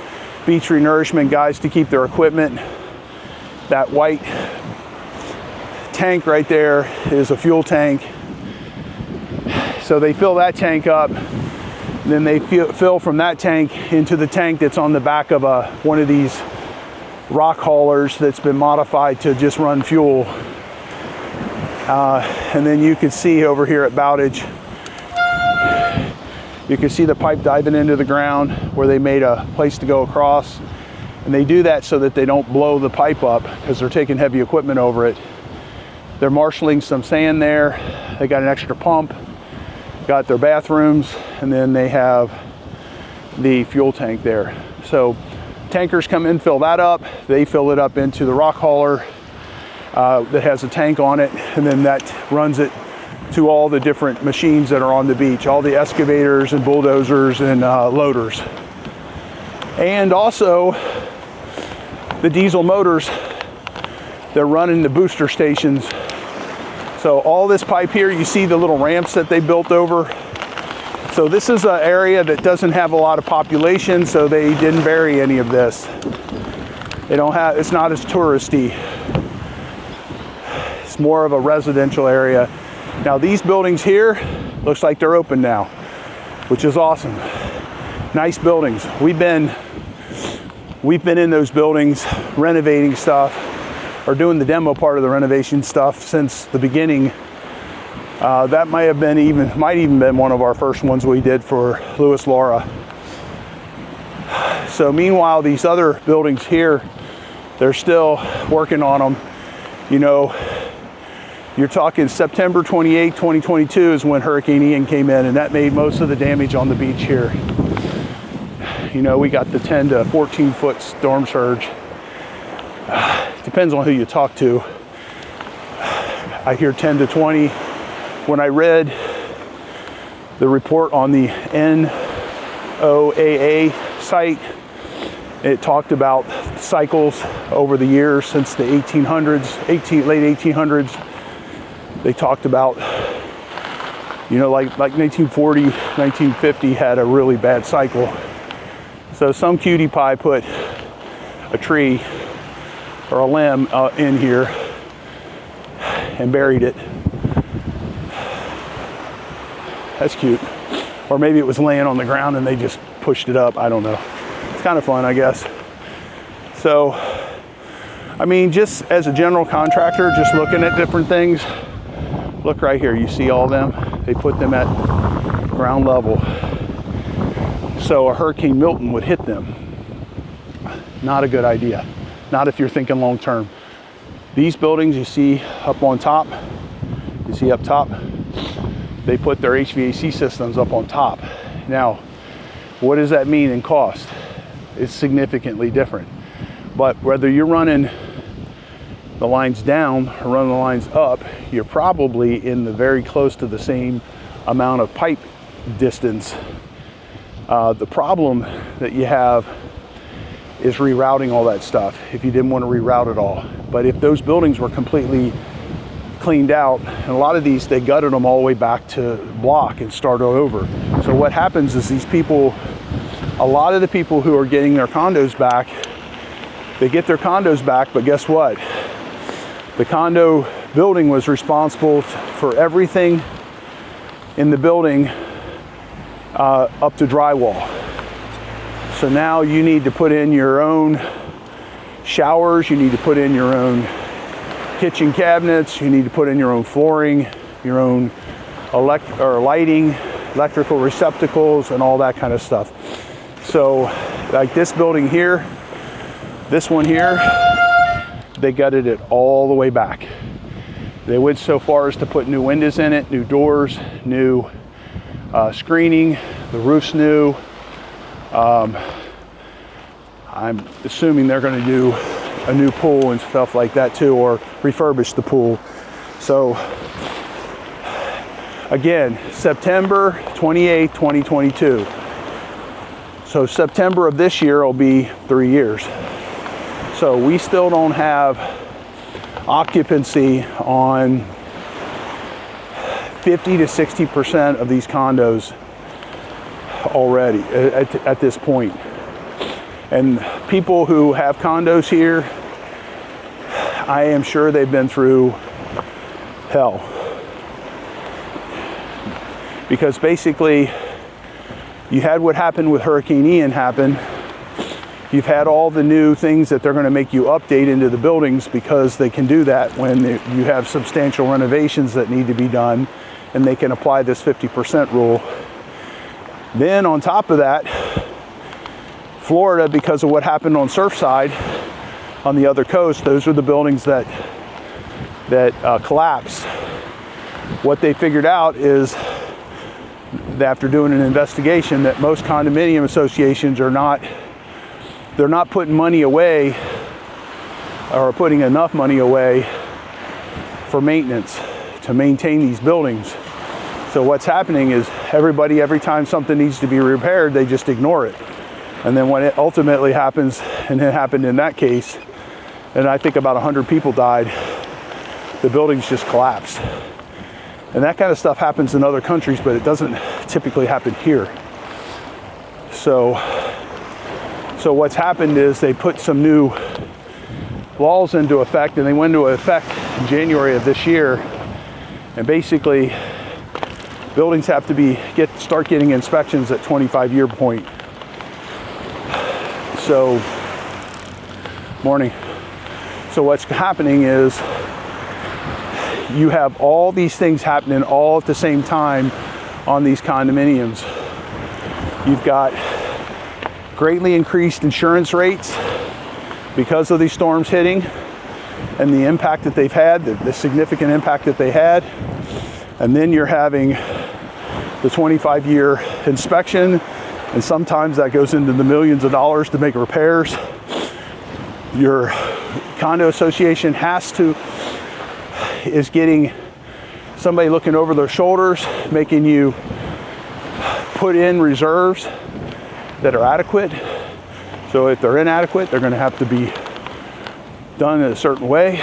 A: beach renourishment guys to keep their equipment. That white tank right there is a fuel tank. So they fill that tank up, then they fill from that tank into the tank that's on the back of one of these rock haulers that's been modified to just run fuel. And then you can see over here at Bowditch, you can see the pipe diving into the ground where they made a place to go across. And they do that so that they don't blow the pipe up because they're taking heavy equipment over it. They're marshaling some sand there. They got an extra pump, got their bathrooms, and then they have the fuel tank there. So tankers come in, fill that up. They fill it up into the rock hauler that has a tank on it, and then that runs it to all the different machines that are on the beach, all the excavators and bulldozers and loaders. And also the diesel motors, they're running the booster stations. So all this pipe here, you see the little ramps that they built over. So this is an area that doesn't have a lot of population, so they didn't bury any of this. They don't have, it's not as touristy. It's more of a residential area. Now these buildings here, looks like they're open now, which is awesome. Nice buildings. We've been in those buildings renovating stuff, or doing the demo part of the renovation stuff since the beginning. That might even been one of our first ones we did for Louis Laura. So meanwhile, these other buildings here, they're still working on them. You know, you're talking September 28, 2022 is when Hurricane Ian came in, and that made most of the damage on the beach here. You know, we got the 10 to 14 foot storm surge. Depends on who you talk to. I hear 10 to 20. When I read the report on the NOAA site, it talked about cycles over the years since the 1800s, late 1800s. They talked about, you know, like 1940, 1950 had a really bad cycle. So some cutie pie put a tree or a limb in here and buried it. That's cute. Or maybe it was laying on the ground and they just pushed it up. I don't know. It's kind of fun, I guess. So, I mean, just as a general contractor, just looking at different things, look right here. You see all them? They put them at ground level. So a Hurricane Milton would hit them. Not a good idea. Not if you're thinking long term. These buildings you see up on top, you see up top, they put their HVAC systems up on top. Now, what does that mean in cost? It's significantly different. But whether you're running the lines down or running the lines up, you're probably in the very close to the same amount of pipe distance. The problem that you have is rerouting all that stuff if you didn't want to reroute it all. But if those buildings were completely cleaned out, and a lot of these, they gutted them all the way back to block and started over. So what happens is these people, a lot of the people who are getting their condos back, they get their condos back, but guess what? The condo building was responsible for everything in the building up to drywall. So now you need to put in your own showers, you need to put in your own kitchen cabinets, you need to put in your own flooring, your own lighting, electrical receptacles, and all that kind of stuff. So like this building here, this one here, they gutted it all the way back. They went so far as to put new windows in it, new doors, new screening, the roof's new. I'm assuming they're going to do a new pool and stuff like that too, or refurbish the pool. So again, September 28, 2022. So September of this year will be 3 years. So we still don't have occupancy on 50 to 60% of these condos already at this point. And people who have condos here, I am sure they've been through hell. Because basically, you had what happened with Hurricane Ian happen. You've had all the new things that they're going to make you update into the buildings, because they can do that when you have substantial renovations that need to be done, and they can apply this 50% rule. Then on top of that, Florida, because of what happened on Surfside on the other coast, those are the buildings that collapsed. What they figured out is that after doing an investigation, that most condominium associations they're not putting money away, or putting enough money away for maintenance to maintain these buildings. So what's happening is every time something needs to be repaired, they just ignore it. And then when it ultimately happens, and it happened in that case, and I think about 100 people died, the buildings just collapsed. And that kind of stuff happens in other countries, but it doesn't typically happen here. So what's happened is they put some new laws into effect, and they went into effect in January of this year. And basically, buildings have to start getting inspections at 25-year point. So, morning. So what's happening is you have all these things happening all at the same time on these condominiums. You've got greatly increased insurance rates because of these storms hitting and the impact that they've had, the significant impact that they had. And then you're having the 25-year inspection, and sometimes that goes into the millions of dollars to make repairs. Your condo association is getting somebody looking over their shoulders, making you put in reserves that are adequate. So if they're inadequate, they're going to have to be done in a certain way.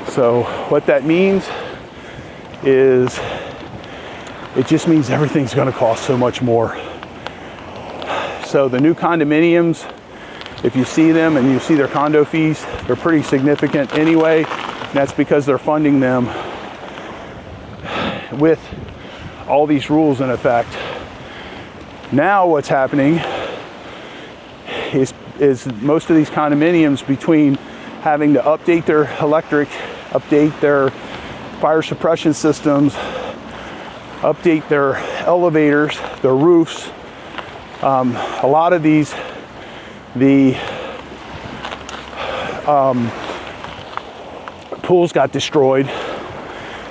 A: So what that means is it just means everything's going to cost so much more. So the new condominiums, if you see them and you see their condo fees, they're pretty significant anyway. And that's because they're funding them with all these rules in effect. Now what's happening is most of these condominiums, between having to update their electric, update their fire suppression systems, update their elevators, their roofs, a lot of these, the pools got destroyed,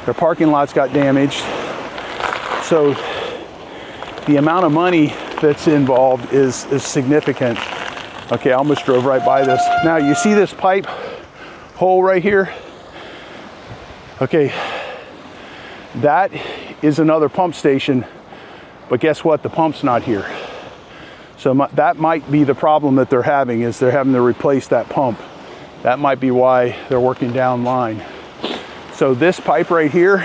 A: their parking lots got damaged. So the amount of money that's involved is significant. Okay, I almost drove right by this. Now you see this pipe hole right here? Okay, that is another pump station, but guess what? The pump's not here. So that might be the problem that they're having, is they're having to replace that pump. That might be why they're working down line. So this pipe right here,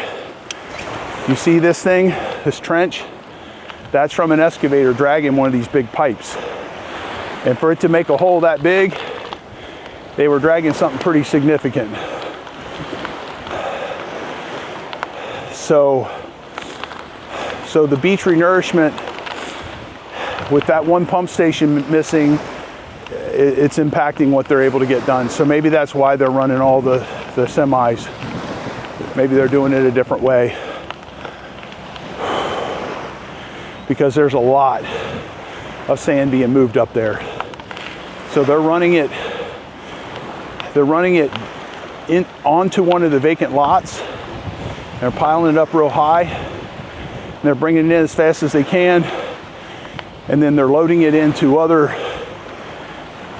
A: you see this thing, this trench? That's from an excavator dragging one of these big pipes. And for it to make a hole that big, they were dragging something pretty significant. So the beach renourishment, with that one pump station missing, it's impacting what they're able to get done. So maybe that's why they're running all the semis. Maybe they're doing it a different way, because there's a lot of sand being moved up there. So they're running it onto one of the vacant lots. They're piling it up real high, and they're bringing it in as fast as they can, and then they're loading it into other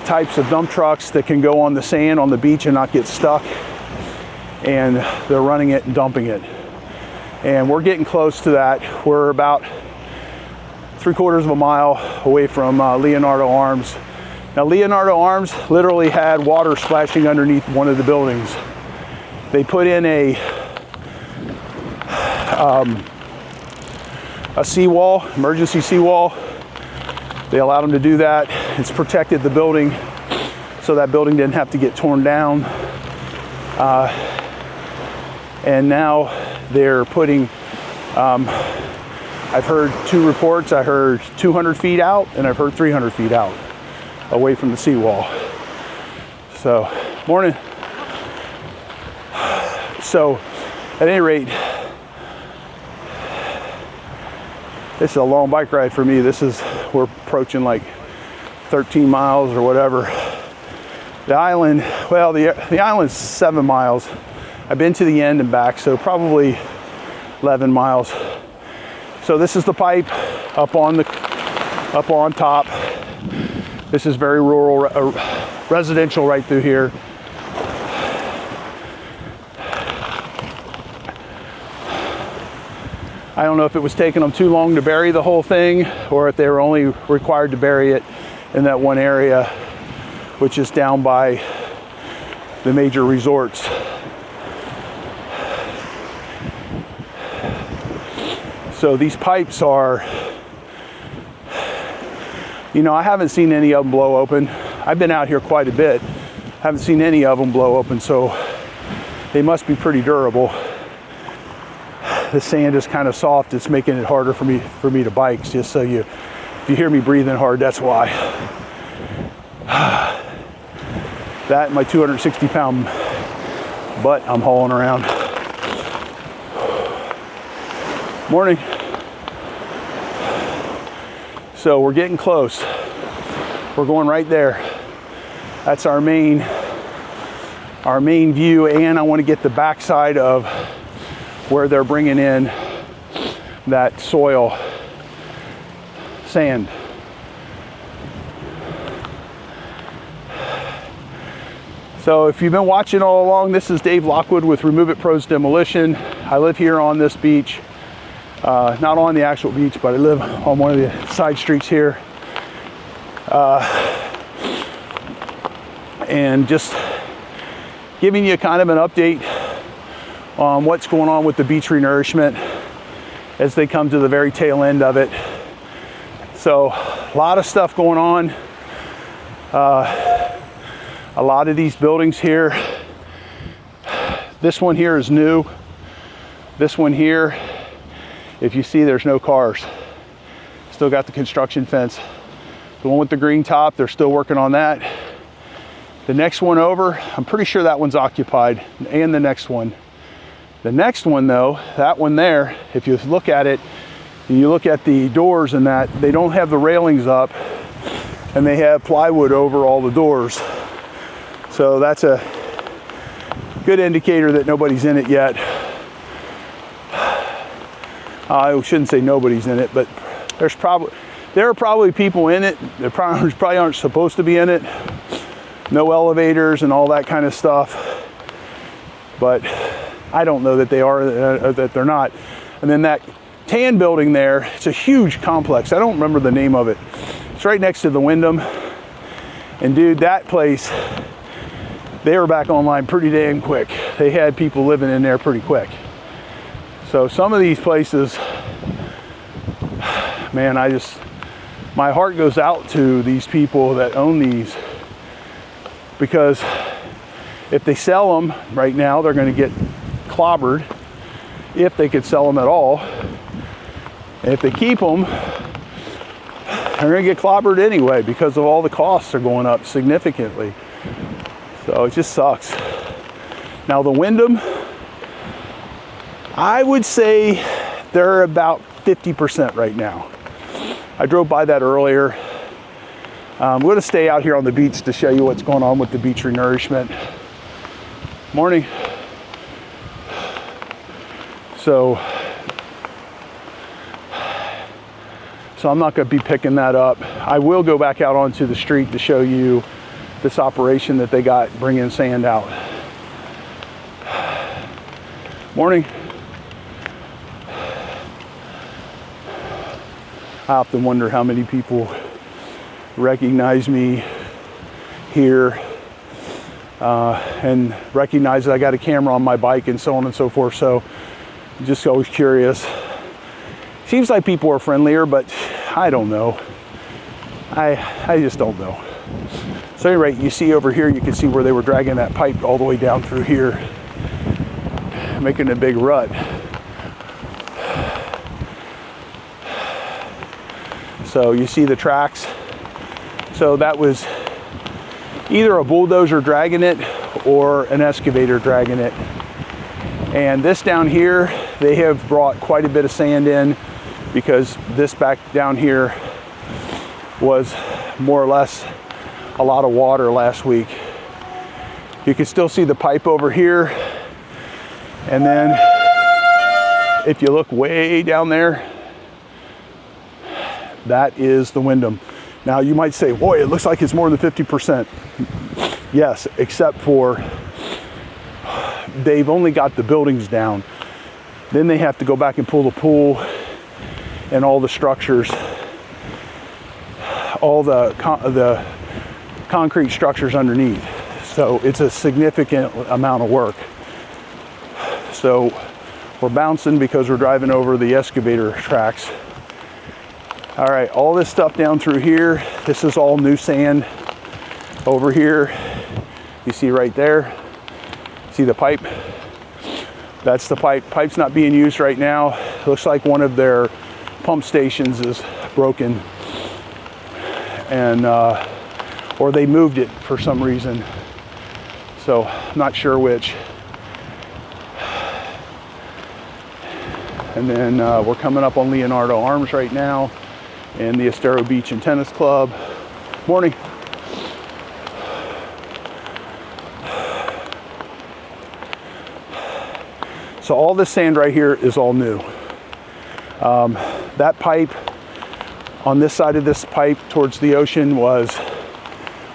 A: types of dump trucks that can go on the sand on the beach and not get stuck, and they're running it and dumping it. And we're getting close to that. We're about 3/4 of a mile away from Leonardo Arms. Now Leonardo Arms literally had water splashing underneath one of the buildings. They put in a seawall, emergency seawall. They allowed them to do that. It's protected the building so that building didn't have to get torn down. And now they're putting, I've heard 2 reports. I heard 200 feet out and I've heard 300 feet out away from the seawall. So, morning. So, at any rate, this is a long bike ride for me. We're approaching like 13 miles or whatever. The island, well, the island's 7 miles. I've been to the end and back, so probably 11 miles. So this is the pipe up on top. This is very rural, residential right through here. I don't know if it was taking them too long to bury the whole thing or if they were only required to bury it in that one area, which is down by the major resorts. So these pipes are, you know, I haven't seen any of them blow open. I've been out here quite a bit. Haven't seen any of them blow open, so they must be pretty durable. The sand is kind of soft. It's making it harder for me to bike. Just so if you hear me breathing hard, that's why. That and my 260-pound butt I'm hauling around. Morning. So we're getting close. We're going right there. That's our main view, and I want to get the backside of where they're bringing in that soil sand. So if you've been watching all along, this is Dave Lockwood with Remove It Pros Demolition. I live here on this beach, not on the actual beach, but I live on one of the side streets here. And just giving you kind of an update on what's going on with the beach renourishment as they come to the very tail end of it. So a lot of stuff going on. A lot of these buildings here, this one here is new. This one here, if you see, there's no cars. Still got the construction fence. The one with the green top, they're still working on that. The next one over, I'm pretty sure that one's occupied, and the next one. The next one though, that one there, if you look at it, and you look at the doors and that, they don't have the railings up, and they have plywood over all the doors. So that's a good indicator that nobody's in it yet. I shouldn't say nobody's in it, but there are probably people in it. There probably aren't supposed to be in it. No elevators and all that kind of stuff. But I don't know that they are, that they're not. And then that tan building there, it's a huge complex. I don't remember the name of it. It's right next to the Wyndham. And dude, that place, they were back online pretty damn quick. They had people living in there pretty quick. So some of these places, man, my heart goes out to these people that own these, because if they sell them right now, they're going to get clobbered, if they could sell them at all. And if they keep them, they're going to get clobbered anyway, because of all the costs are going up significantly. So it just sucks. Now the Wyndham, I would say they're about 50% right now. I drove by that earlier. I'm going to stay out here on the beach to show you what's going on with the beach renourishment. Morning. So I'm not going to be picking that up. I will go back out onto the street to show you this operation that they got bringing sand out. Morning. I often wonder how many people recognize me here and recognize that I got a camera on my bike and so on and so forth. So I'm just always curious. Seems like people are friendlier, but I don't know. I just don't know. So anyway, you see over here, you can see where they were dragging that pipe all the way down through here, making a big rut. So you see the tracks. So that was either a bulldozer dragging it or an excavator dragging it. And this down here, they have brought quite a bit of sand in, because this back down here was more or less a lot of water last week. You can still see the pipe over here. And then if you look way down there, that is the Wyndham. Now you might say, boy, it looks like it's more than 50%. Yes, except for they've only got the buildings down. Then they have to go back and pull the pool and all the structures, all the concrete structures underneath. So it's a significant amount of work. So we're bouncing because we're driving over the excavator tracks. All right, all this stuff down through here, this is all new sand. Over here, you see right there, see the pipe? That's the pipe. Pipe's not being used right now. Looks like one of their pump stations is broken, and or they moved it for some reason. So I'm not sure which. And then we're coming up on Leonardo Arms right now, and the Estero Beach and Tennis Club. Morning. So all this sand right here is all new. That pipe on this side of this pipe towards the ocean was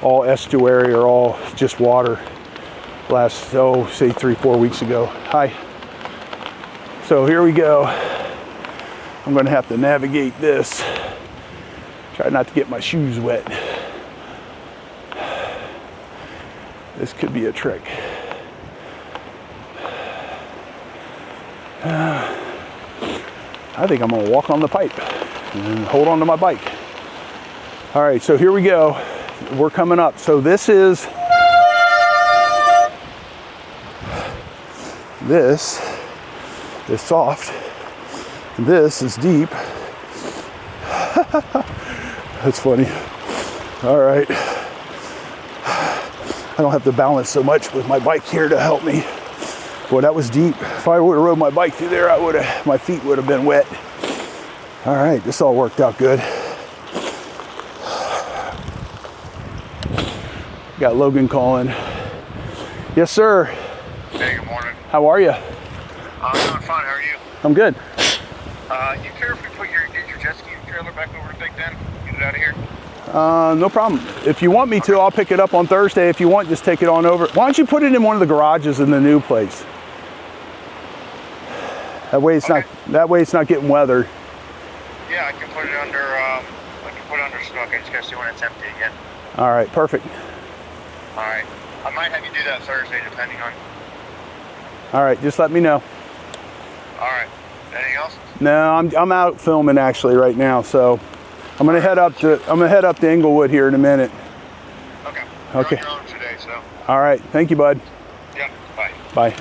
A: all estuary or all just water last, say 3-4 weeks ago. Hi. So here we go. I'm gonna have to navigate this. Try not to get my shoes wet. This could be a trick. I think I'm gonna walk on the pipe and hold on to my bike. All right, so here we go. We're coming up. So this is soft. This is deep. That's funny. All right. I don't have to balance so much with my bike here to help me. Boy, that was deep. If I would have rode my bike through there, my feet would have been wet. All right, this all worked out good. Got Logan calling. Yes, sir.
B: Hey, good morning.
A: How are you?
B: I'm doing fine. How are you?
A: I'm good.
B: You care if we put your jet ski trailer back over to Big Den? Get it out of here?
A: No problem. If you want me to, I'll pick it up on Thursday. If you want, just take it on over. Why don't you put it in one of the garages in the new place? That way it's
B: Okay.
A: not getting weathered.
B: Yeah, I can put it under. I can put it under smoke. I just gotta see when it's empty again.
A: All right, perfect.
B: All right. I might have you do that Thursday, depending on.
A: All right, just let me know.
B: All right. Anything else?
A: No, I'm out filming actually right now, so I'm gonna head up to Inglewood here in a minute.
B: Okay.
A: Okay.
B: You're on your own today, so.
A: All right, thank you, bud.
B: Yeah. Bye.
A: Bye.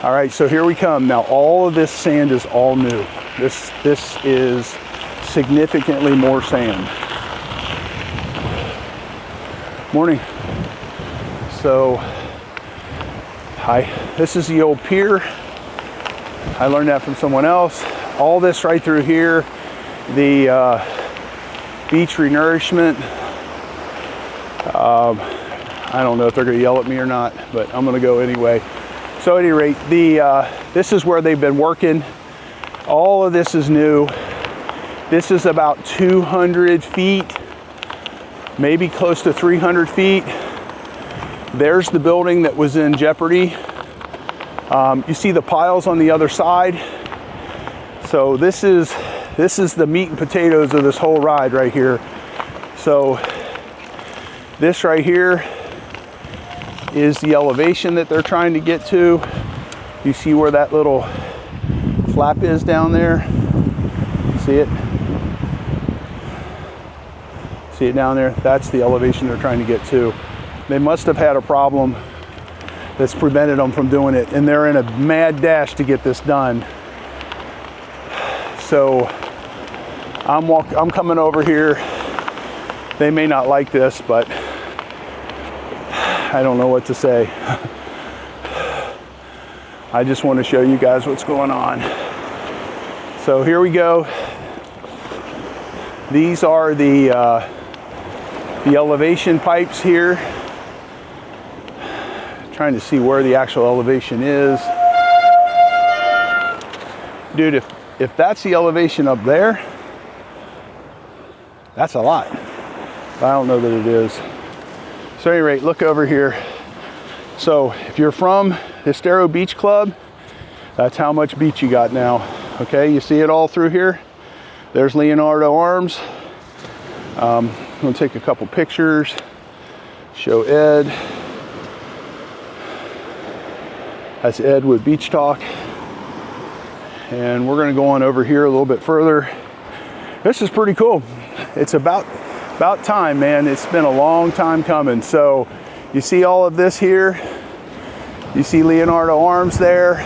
A: All right, so here we come. Now all of this sand is all new. This is significantly more sand. Morning. So, hi. This is the old pier. I learned that from someone else. All this right through here, the beach renourishment. I don't know if they're going to yell at me or not, but I'm going to go anyway. So at any rate, this is where they've been working. All of this is new. This is about 200 feet, maybe close to 300 feet. There's the building that was in jeopardy. You see the piles on the other side. So this is this is the meat and potatoes of this whole ride right here. So this right here is the elevation that they're trying to get to. You see where that little flap is down there? See it? See it down there? That's the elevation they're trying to get to. They must have had a problem that's prevented them from doing it, and they're in a mad dash to get this done. So I'm coming over here. They may not like this, but I don't know what to say. I just want to show you guys what's going on. So here we go. These are the elevation pipes here. Trying to see where the actual elevation is. Dude, if that's the elevation up there, that's a lot. I don't know that it is. So at any rate, look over here. So if you're from Estero Beach Club, that's how much beach you got now. Okay, you see it all through here. There's Leonardo Arms. I'm gonna take a couple pictures, show Ed. That's Ed with Beach Talk. And we're gonna go on over here a little bit further. This is pretty cool. It's about time, man. It's been a long time coming. So you see all of this here. You see Leonardo Arms there.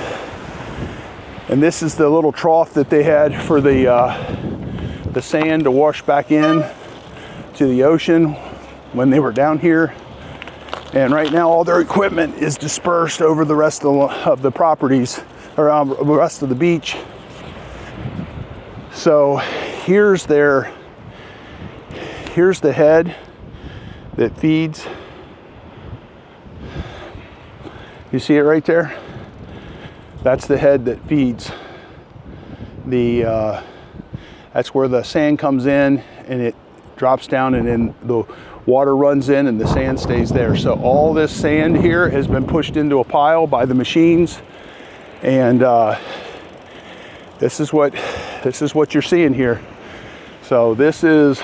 A: And this is the little trough that they had for the sand to wash back in to the ocean when they were down here. And right now all their equipment is dispersed over the rest of the properties, around the rest of the beach. So here's the head that feeds. You see it right there? That's the head that feeds. That's where the sand comes in and it drops down, and then the water runs in and the sand stays there. So all this sand here has been pushed into a pile by the machines, and this is what you're seeing here. So this is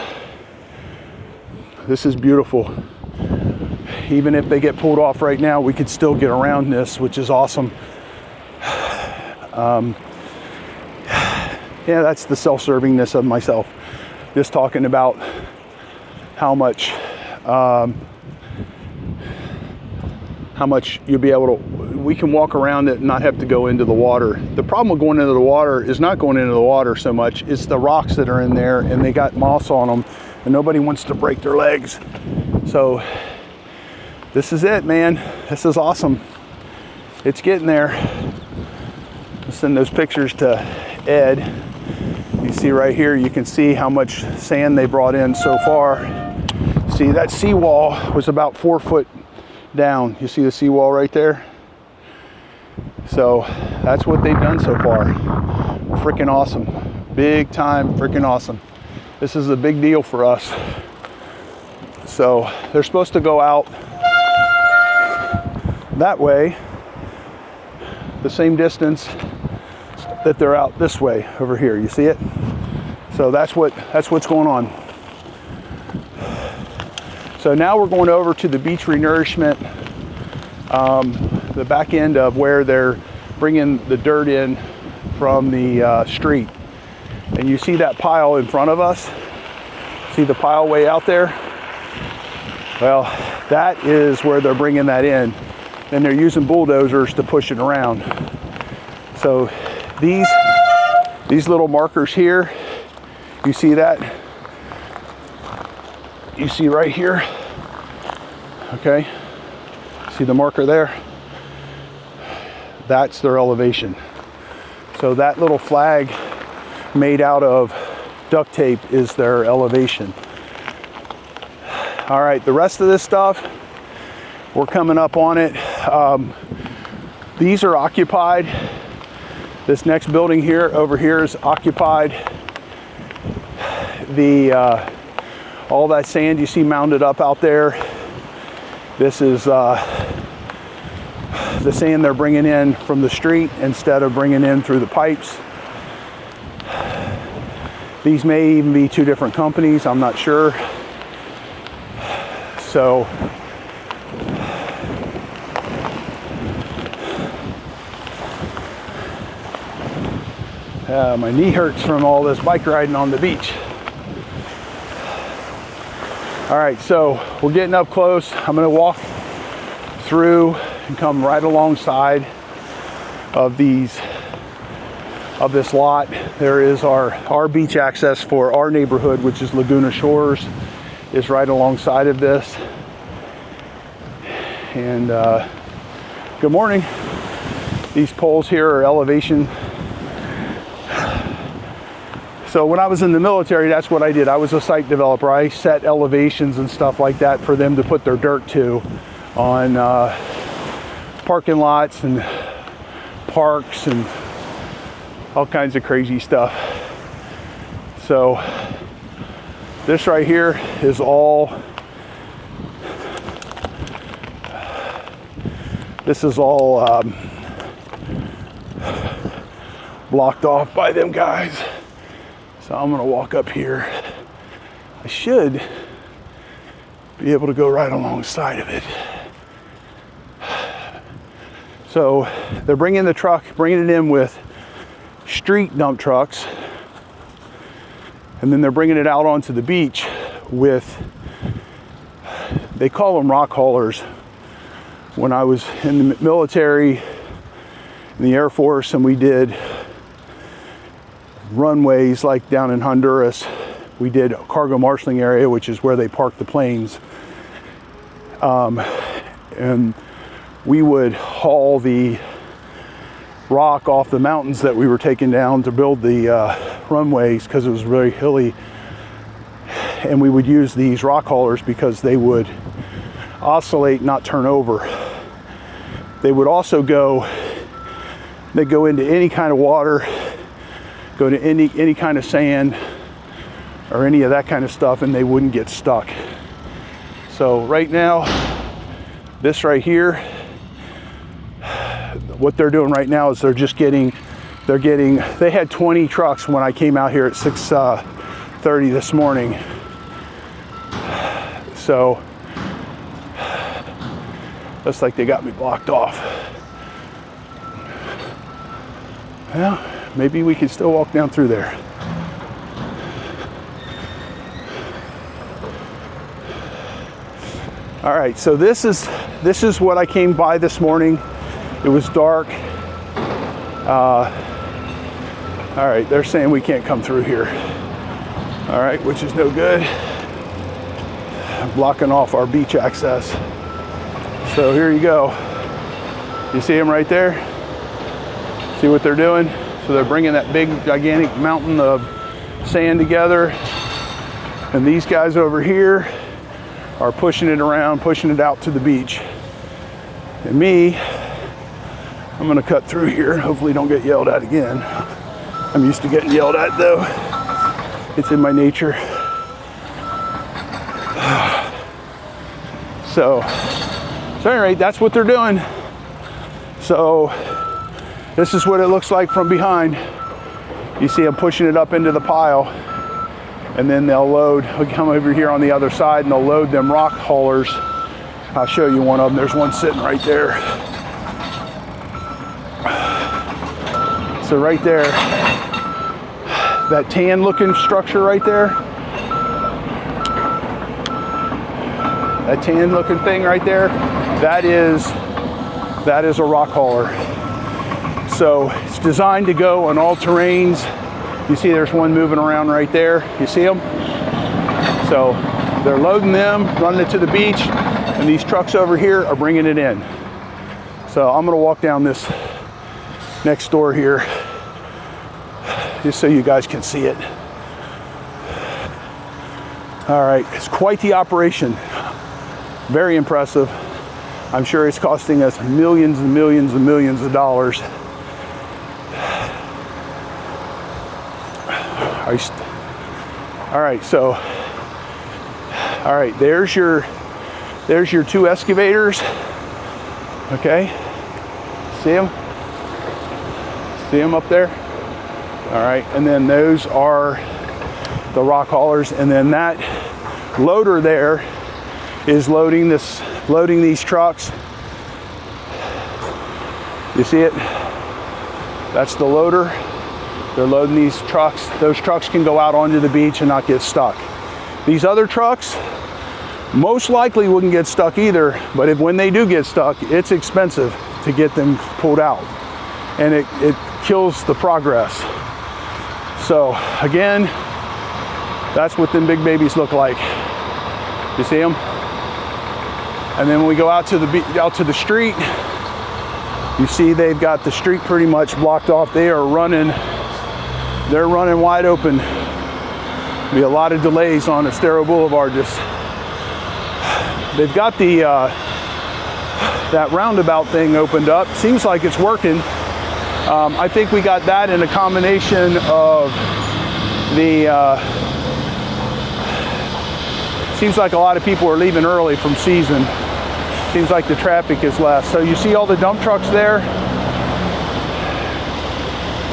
A: beautiful. Even if they get pulled off right now, we could still get around this, which is awesome. Yeah, that's the self-servingness of myself. Just talking about how much you'll be able to, we can walk around it and not have to go into the water. The problem with going into the water is not going into the water so much, it's the rocks that are in there, and they got moss on them, and nobody wants to break their legs. So this is it, man. This is awesome. It's getting there. I'll send those pictures to Ed. You see right here, you can see how much sand they brought in so far. See, that seawall was about 4 foot down. You see the seawall right there? So that's what they've done so far. Freaking awesome. Big time, freaking awesome. This is a big deal for us. So they're supposed to go out that way, the same distance that they're out this way over here. You see it? So that's what's going on. So now we're going over to the beach renourishment, the back end of where they're bringing the dirt in from the street. And you see that pile in front of us? See the pile way out there? Well, that is where they're bringing that in. And they're using bulldozers to push it around. So these little markers here, you see that? You see right here? Okay, see the marker there? That's their elevation. So that little flag made out of duct tape is their elevation. All right, the rest of this stuff, we're coming up on it. These are occupied. This next building here, over here, is occupied. All that sand you see mounded up out there, this is the sand they're bringing in from the street instead of bringing in through the pipes. These may even be two different companies, I'm not sure. So my knee hurts from all this bike riding on the beach. All right, so we're getting up close. I'm gonna walk through and come right alongside of this lot. There is our beach access for our neighborhood, which is Laguna Shores, is right alongside of this. And good morning. These poles here are elevation. So when I was in the military, that's what I did. I was a site developer. I set elevations and stuff like that for them to put their dirt to on parking lots and parks and all kinds of crazy stuff. So this right here is all blocked off by them guys. So I'm gonna walk up here. I should be able to go right alongside of it. So they're bringing the truck, bringing it in with street dump trucks, and then they're bringing it out onto the beach with, they call them rock haulers. When I was in the military, in the Air Force, and we did runways like down in Honduras, we did a cargo marshaling area, which is where they park the planes. And we would haul the rock off the mountains that we were taking down to build the runways, because it was very hilly. And we would use these rock haulers because they would oscillate, not turn over. They would also go into any kind of water, go to any kind of sand or any of that kind of stuff, and they wouldn't get stuck. So right now, this right here, what they're doing right now is they had 20 trucks when I came out here at 6:30 this morning. So looks like they got me blocked off. Well, maybe we can still walk down through there. All right, so this is what I came by this morning. It was dark. All right, they're saying we can't come through here. All right, which is no good. Blocking off our beach access. So here you go. You see them right there? See what they're doing? So they're bringing that big, gigantic mountain of sand together. And these guys over here are pushing it around, pushing it out to the beach. And me, I'm gonna cut through here. Hopefully don't get yelled at again. I'm used to getting yelled at though. It's in my nature. So at any rate, that's what they're doing. So this is what it looks like from behind. You see them pushing it up into the pile, and then they'll come over here on the other side and they'll load them rock haulers. I'll show you one of them. There's one sitting right there. So right there, that tan looking structure right there, that tan looking thing right there, that is a rock hauler. So it's designed to go on all terrains. You see there's one moving around right there. You see them? So they're loading them, running it to the beach, and these trucks over here are bringing it in. So I'm gonna walk down this next door here, just so you guys can see it. All right, it's quite the operation. Very impressive. I'm sure it's costing us millions and millions and millions of dollars. All right, so, all right, there's your two excavators. Okay, see them? See them up there? All right, and then those are the rock haulers, and then that loader there is loading these trucks. You see it? That's the loader. They're loading these trucks. Those trucks can go out onto the beach and not get stuck. These other trucks most likely wouldn't get stuck either, but when they do get stuck, it's expensive to get them pulled out, and it kills the progress. So again, that's what them big babies look like. You see them? And then when we go out to the street, you see they've got the street pretty much blocked off. They're running wide open. Be a lot of delays on Estero Boulevard. They've got that roundabout thing opened up. Seems like it's working. I think we got that in a combination of seems like a lot of people are leaving early from season. Seems like the traffic is less. So you see all the dump trucks there?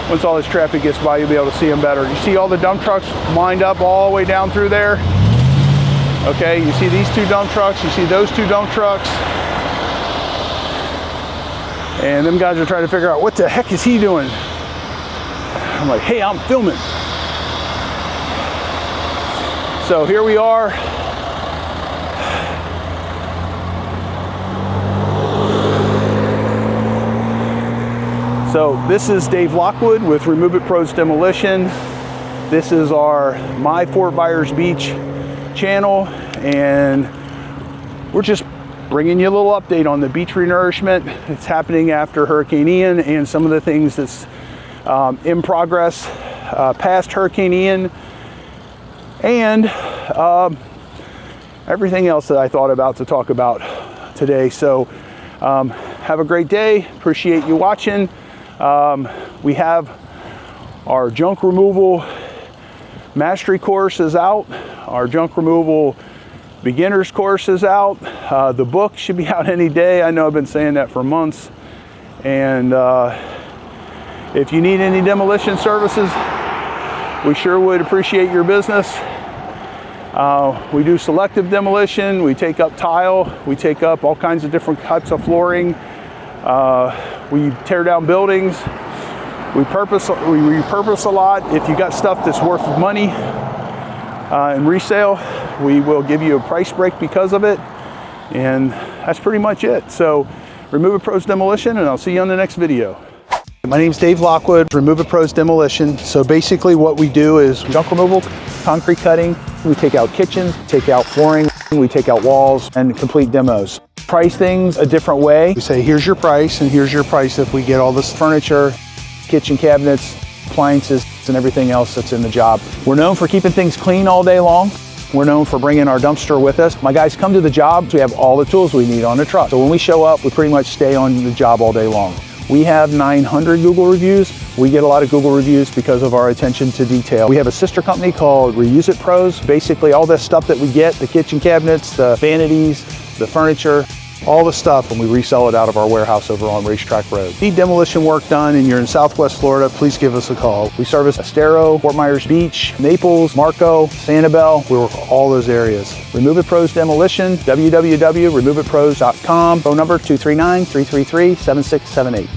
A: Once all this traffic gets by, you'll be able to see them better. You see all the dump trucks lined up all the way down through there? Okay, you see these two dump trucks, you see those two dump trucks. And them guys are trying to figure out, what the heck is he doing? I'm like, hey, I'm filming. So here we are. So this is Dave Lockwood with Remove It Pros Demolition. This is my Fort Myers Beach channel, and we're just bringing you a little update on the beach renourishment. It's happening after Hurricane Ian and some of the things that's in progress past Hurricane Ian, and everything else that I thought about to talk about today. So have a great day. Appreciate you watching. We have our junk removal mastery course is out. Our junk removal beginners course is out. The book should be out any day. I know I've been saying that for months. And if you need any demolition services, we sure would appreciate your business. We do selective demolition. We take up tile. We take up all kinds of different types of flooring. We tear down buildings. We repurpose a lot. If you got stuff that's worth money in resale, we will give you a price break because of it. And that's pretty much it. So Remove It Pros Demolition, and I'll see you on the next video. My name's Dave Lockwood, Remove It Pros Demolition. So basically what we do is junk removal, concrete cutting. We take out kitchens, take out flooring, we take out walls, and complete demos. Price things a different way. We say, here's your price, and here's your price if we get all this furniture, kitchen cabinets, appliances, and everything else that's in the job. We're known for keeping things clean all day long. We're known for bringing our dumpster with us. My guys come to the job, so we have all the tools we need on the truck. So when we show up, we pretty much stay on the job all day long. We have 900 Google reviews. We get a lot of Google reviews because of our attention to detail. We have a sister company called Reuse It Pros. Basically all this stuff that we get, the kitchen cabinets, the vanities, the furniture, all the stuff, and we resell it out of our warehouse over on Racetrack Road. Need demolition work done and you're in Southwest Florida, please give us a call. We service Estero, Fort Myers Beach, Naples, Marco, Sanibel. We work all those areas. Remove It Pros Demolition, www.removeitpros.com. Phone number 239-333-7678.